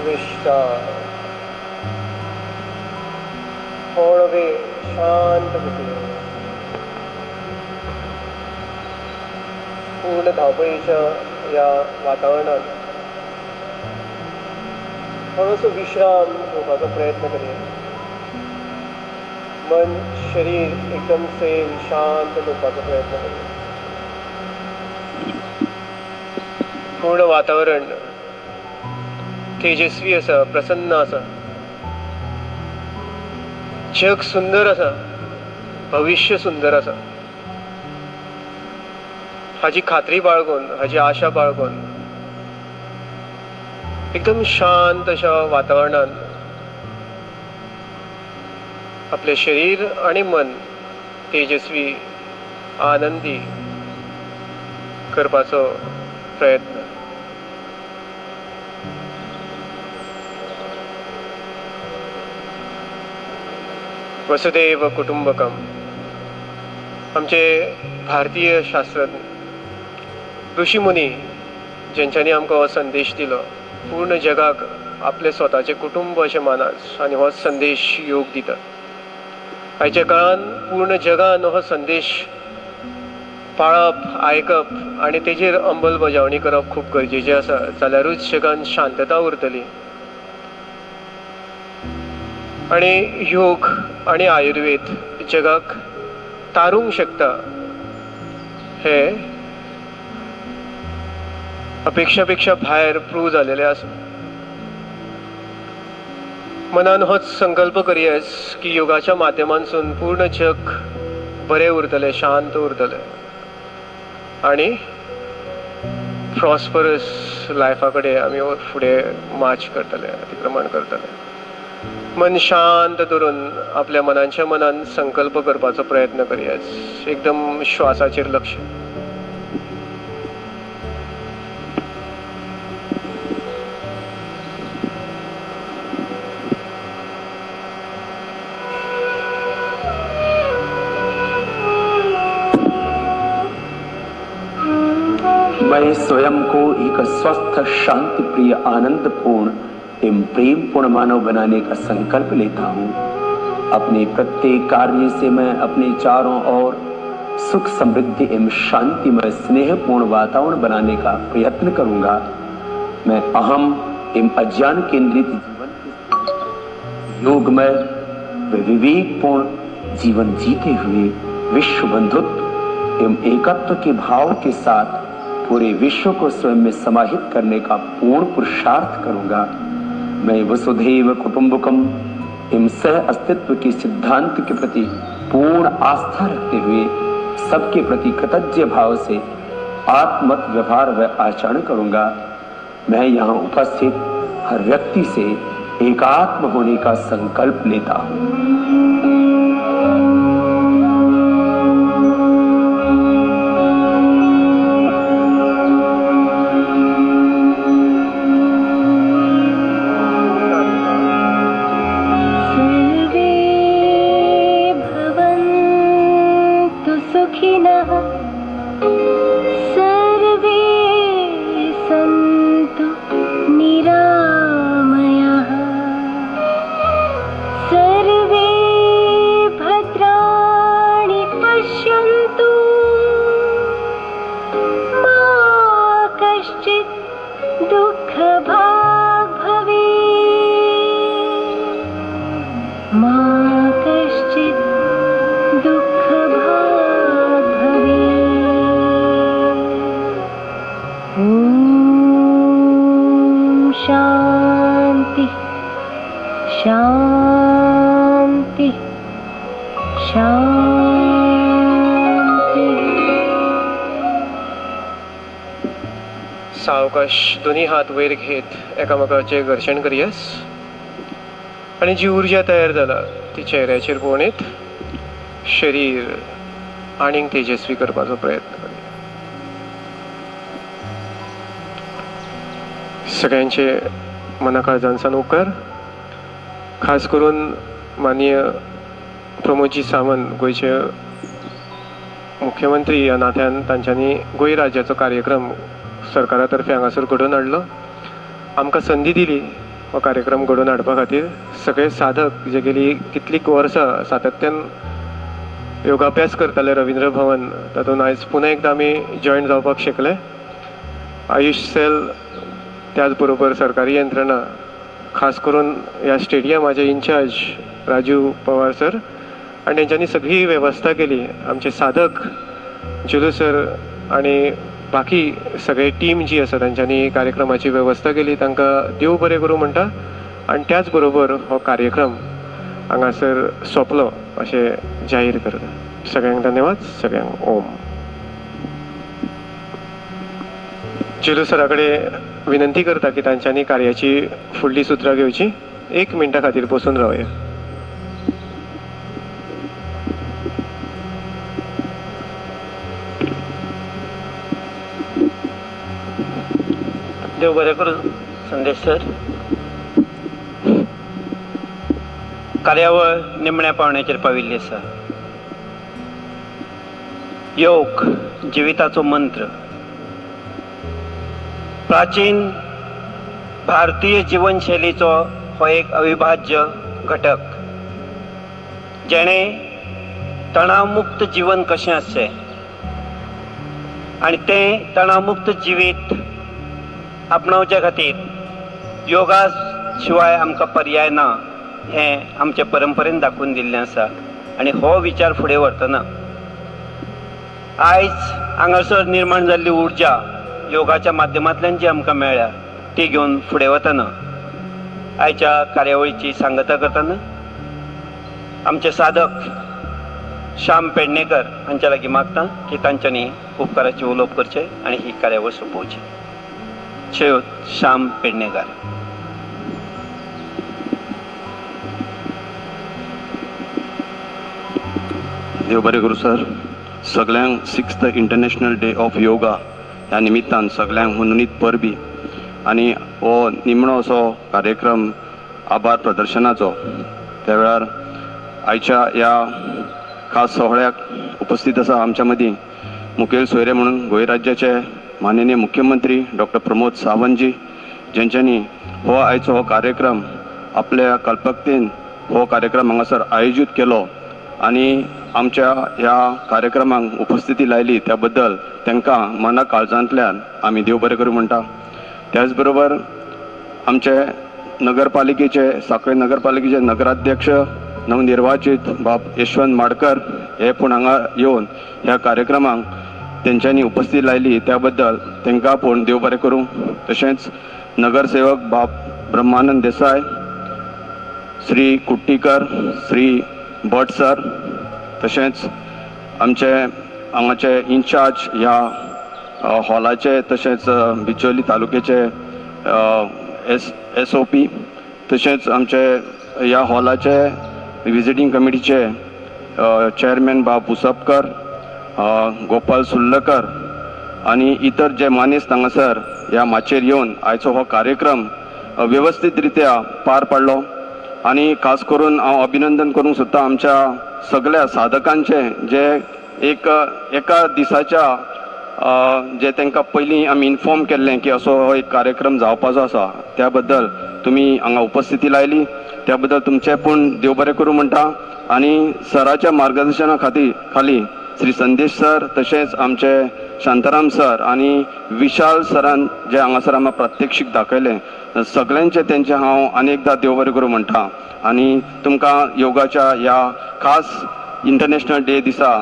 विश्राम थोडं वेळ शांत बसूया. पूर्ण धावपळीच्या या वातावरणात थोडंसं विश्राम घेवपाचो प्रयत्न करूया. मन शरीर एकदम सेम शांत करपाचो प्रयत्न करूया. पूर्ण वातावरण तेजस्वी आसा, प्रसन्न आसा. जग सुंदर आसा, भविष्य सुंदर आसा हाची खात्री बाळगून, हाची आशा बाळगून एकदम शांत अशा वातावरणात आपले शरीर आणि मन तेजस्वी आनंदी करपाचो प्रयत्न. वसुदैव कुटुंबकम आमचे भारतीय शास्त्रज्ञ ऋषीमुनी जेंच्यांनी आमकां हो संदेश दिलो, पूर्ण जगाक आपले स्वताचे कुटुंब अशें मानात आनी हो संदेश योग दिता. आयच्या काळान पूर्ण जगान हो संदेश पाळप, आयकप आनी तेजेर अंमलबजावणी करप खूब गरजेचें आसा. जाल्यारूच जगान शांतता उरतली. आणि योग आणि आयुर्वेद जगाक तारूंक शकता हे अपेक्षा पेक्षा भायर प्रूव जालेले आसा. मनान होच संकल्प करयस की योगाच्या माध्यमांसून पूर्ण जग बरें उरतलें, शांत उरतलें आनी प्रॉस्परस लायफा कडेन आमी फुडें मार्च करतले, अतिक्रमण करतले. मन शांत दवरून आपल्या मनाच्या मनान संकल्प करपाचो प्रयत्न करयास. एकदम श्वासाचेर लक्ष. मैं स्वयं को एक स्वस्थ, शांति प्रिय, आनंद पूर्ण एवं प्रेम पूर्ण मानव बनाने का संकल्प लेता हूँ. अपने प्रत्येक कार्य से मैं अपने चारों ओर सुख, समृद्धि एवं शांतिमय, स्नेहपूर्ण वातावरण बनाने का प्रयत्न करूंगा. मैं अहम एवं अज्ञान केंद्रित जीवन के योगमय व विवेकपूर्ण जीवन जीते हुए विश्व बंधुत्व एवं एकत्व के भाव के साथ पूरे विश्व को स्वयं में समाहित करने का पूर्ण पुरुषार्थ करूंगा. मैं वसुधैव कुटुंबकम एवं सह अस्तित्व के सिद्धांत के प्रति पूर्ण आस्था रखते हुए सबके प्रति कृतज्ञ भाव से आत्मत व्यवहार व आचरण करूंगा. मैं यहाँ उपस्थित हर व्यक्ति से एकात्म होने का संकल्प लेता हूँ. शांति शांति शांति. सावकाश दोन्ही हात वयर घेत एकामेकाचे घर्षण करयास आणि जी ऊर्जा तयार जाला ती चेहऱ्याचेर पळोवनीत शरीर आनीक तेजस्वी करपाचो प्रयत्न करूया. सगळ्यांचे मनाकाळजांसान उपकार. खास करून माननीय प्रमोदजी सावंत गोयचे मुख्यमंत्री ह्या नात्यान तांच्यांनी गोंय राज्याचो कार्यक्रम सरकारा तर्फे हांगासर घडोवन हाडलो. आमकां संदी दिली हो कार्यक्रम घडोवन हाडपा खातीर सगळे साधक जे गेली कितलीक वर्सां सातत्यान योगाभ्यास करताले रवींद्र भवन तातूंत आयज पुन्हा एकदां आमी जॉयन जावपाक शकले. आयुष सेल त्याच बरोबर सरकारी यंत्रणा खास करून ह्या स्टेडियमाचे इन्चार्ज राजू पवार सर आणि तेंच्यांनी सगळी वेवस्था केली. आमचे साधक जुलू सर आणि बाकी सगळे टीम जी आसा तांच्यांनी कार्यक्रमाची वेवस्था केली. तांकां देव बरें करूं म्हणटा आनी त्याच बरोबर हो कार्यक्रम हांगासर सोंपलो अशें जाहीर करता. सगळ्यांक धन्यवाद. सगळ्यांक ओम. जुलू सरा कडेन विनंती करता की तांच्यांनी कार्याची फुडली सुत्रां घेवची. 1 मिनटा खातीर बसून रावया. देव बरें करूं संदेश सर. कार्यावळ निमण्या पावण्याचेर पाविल्ली आसा. योग जिविताचो मंत्र. प्राचीन भारतीय जीवनशैलीचो हो एक अविभाज्य घटक. जेणे तणावमुक्त जीवन कशें आसचें आनी तें तणावमुक्त जिवीत आपणावचे खातीर योगा शिवाय आमकां पर्याय ना हें आमचे परंपरेन दाखोवन दिल्लें आसा. आनी हो विचार फुडें व्हरतना आयज हांगासर निर्माण जाल्ली उर्जा योगाच्या माध्यमांतल्यान जी आमकां मेळ्ळ्या ती घेवन फुडें वतना आयच्या कार्यावळीची सांगता करतना आमचे साधक श्याम पेडणेकर हांच्या लागीं मागता की तांच्यांनी उपकाराचे उलोवप करचे आनी ही कार्यावळ सोंपोवची. शेवट श्याम पेडणेकर. देव बरें करूं सर. सगळ्यांक 6th international day of yoga ह्या निमित्तान सगळ्यांक मनोनीत परबी आनी हो निमणो असो कार्यक्रम आभार प्रदर्शनाचो. त्या वेळार आयच्या ह्या खास सोहळ्याक उपस्थित आसा आमच्या मदीं मुखेल सोयरे म्हणून गोंय राज्याचे माननीय मुख्यमंत्री डॉक्टर प्रमोद सावंतजी, जेंच्यांनी हो आयचो हो कार्यक्रम आपल्या कल्पकतेन हो कार्यक्रम हांगासर आयोजीत केलो आनी आमच्या ह्या कार्यक्रमाक उपस्थिती लायली त्या बद्दल तांकां मना काळजांतल्यान आमी देव बरें करूं म्हणटा. त्याच बरोबर आमचे नगरपालिकेचे सांखळे नगरपालिकेचे नगराध्यक्ष नवनिर्वाचित बाब यशवंत माडकर हे पूण हांगा येवन ह्या कार्यक्रमाक तेंच्यांनी उपस्थिती लायली त्या बद्दल तांकां पूण देव बरें करूं. तशेंच नगरसेवक बाब ब्रह्मानंद देसाय, श्री कुट्टीकर, श्री भट सर, तशेंच आमचे हांगाचे इन्चार्ज ह्या हॉलाचे तशेंच बिचोली तालुक्याचे SOP, तशेंच आमचे ह्या हॉलाचे विजिटींग कमिटीचे चेअरमॅन बाब उसपकर, गोपाल सुर्लकर आनी इतर जे मानेस्त हांगासर ह्या माचयेर येवन आयचो हो कार्यक्रम वेवस्थीत रित्या पार पाडलो. आनी खास करून हांव अभिनंदन करूंक सोदता आमच्या सगळ्या साधकांचे जे एका दिसाच्या जे तांकां पयलीं आमी इन्फॉर्म केल्लें की असो हो एक कार्यक्रम जावपाचो आसा त्या बद्दल तुमी हांगा उपस्थिती लायली त्या बद्दल तुमचें पूण देव बरें करूं म्हणटा. आनी सराच्या मार्गदर्शना खाली श्री संदेश सर तशेंच आमचे शांताराम सर आनी विशाल सरान जे हांगासर आमकां प्रात्यक्षीक दाखयलें सगळ्यांचे तेंचे हांव अनेकदां देव बरें करूं म्हणटा. आनी तुमकां योगाच्या ह्या खास इंटरनॅशनल डे दिसा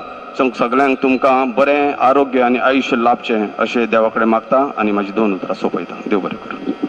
सगळ्यांक तुमकां बरें आरोग्य आनी आयुश्य लाभचें अशें देवा कडेन मागता आनी म्हाजी 2 उतरां सोंपयता. देव बरें करूं.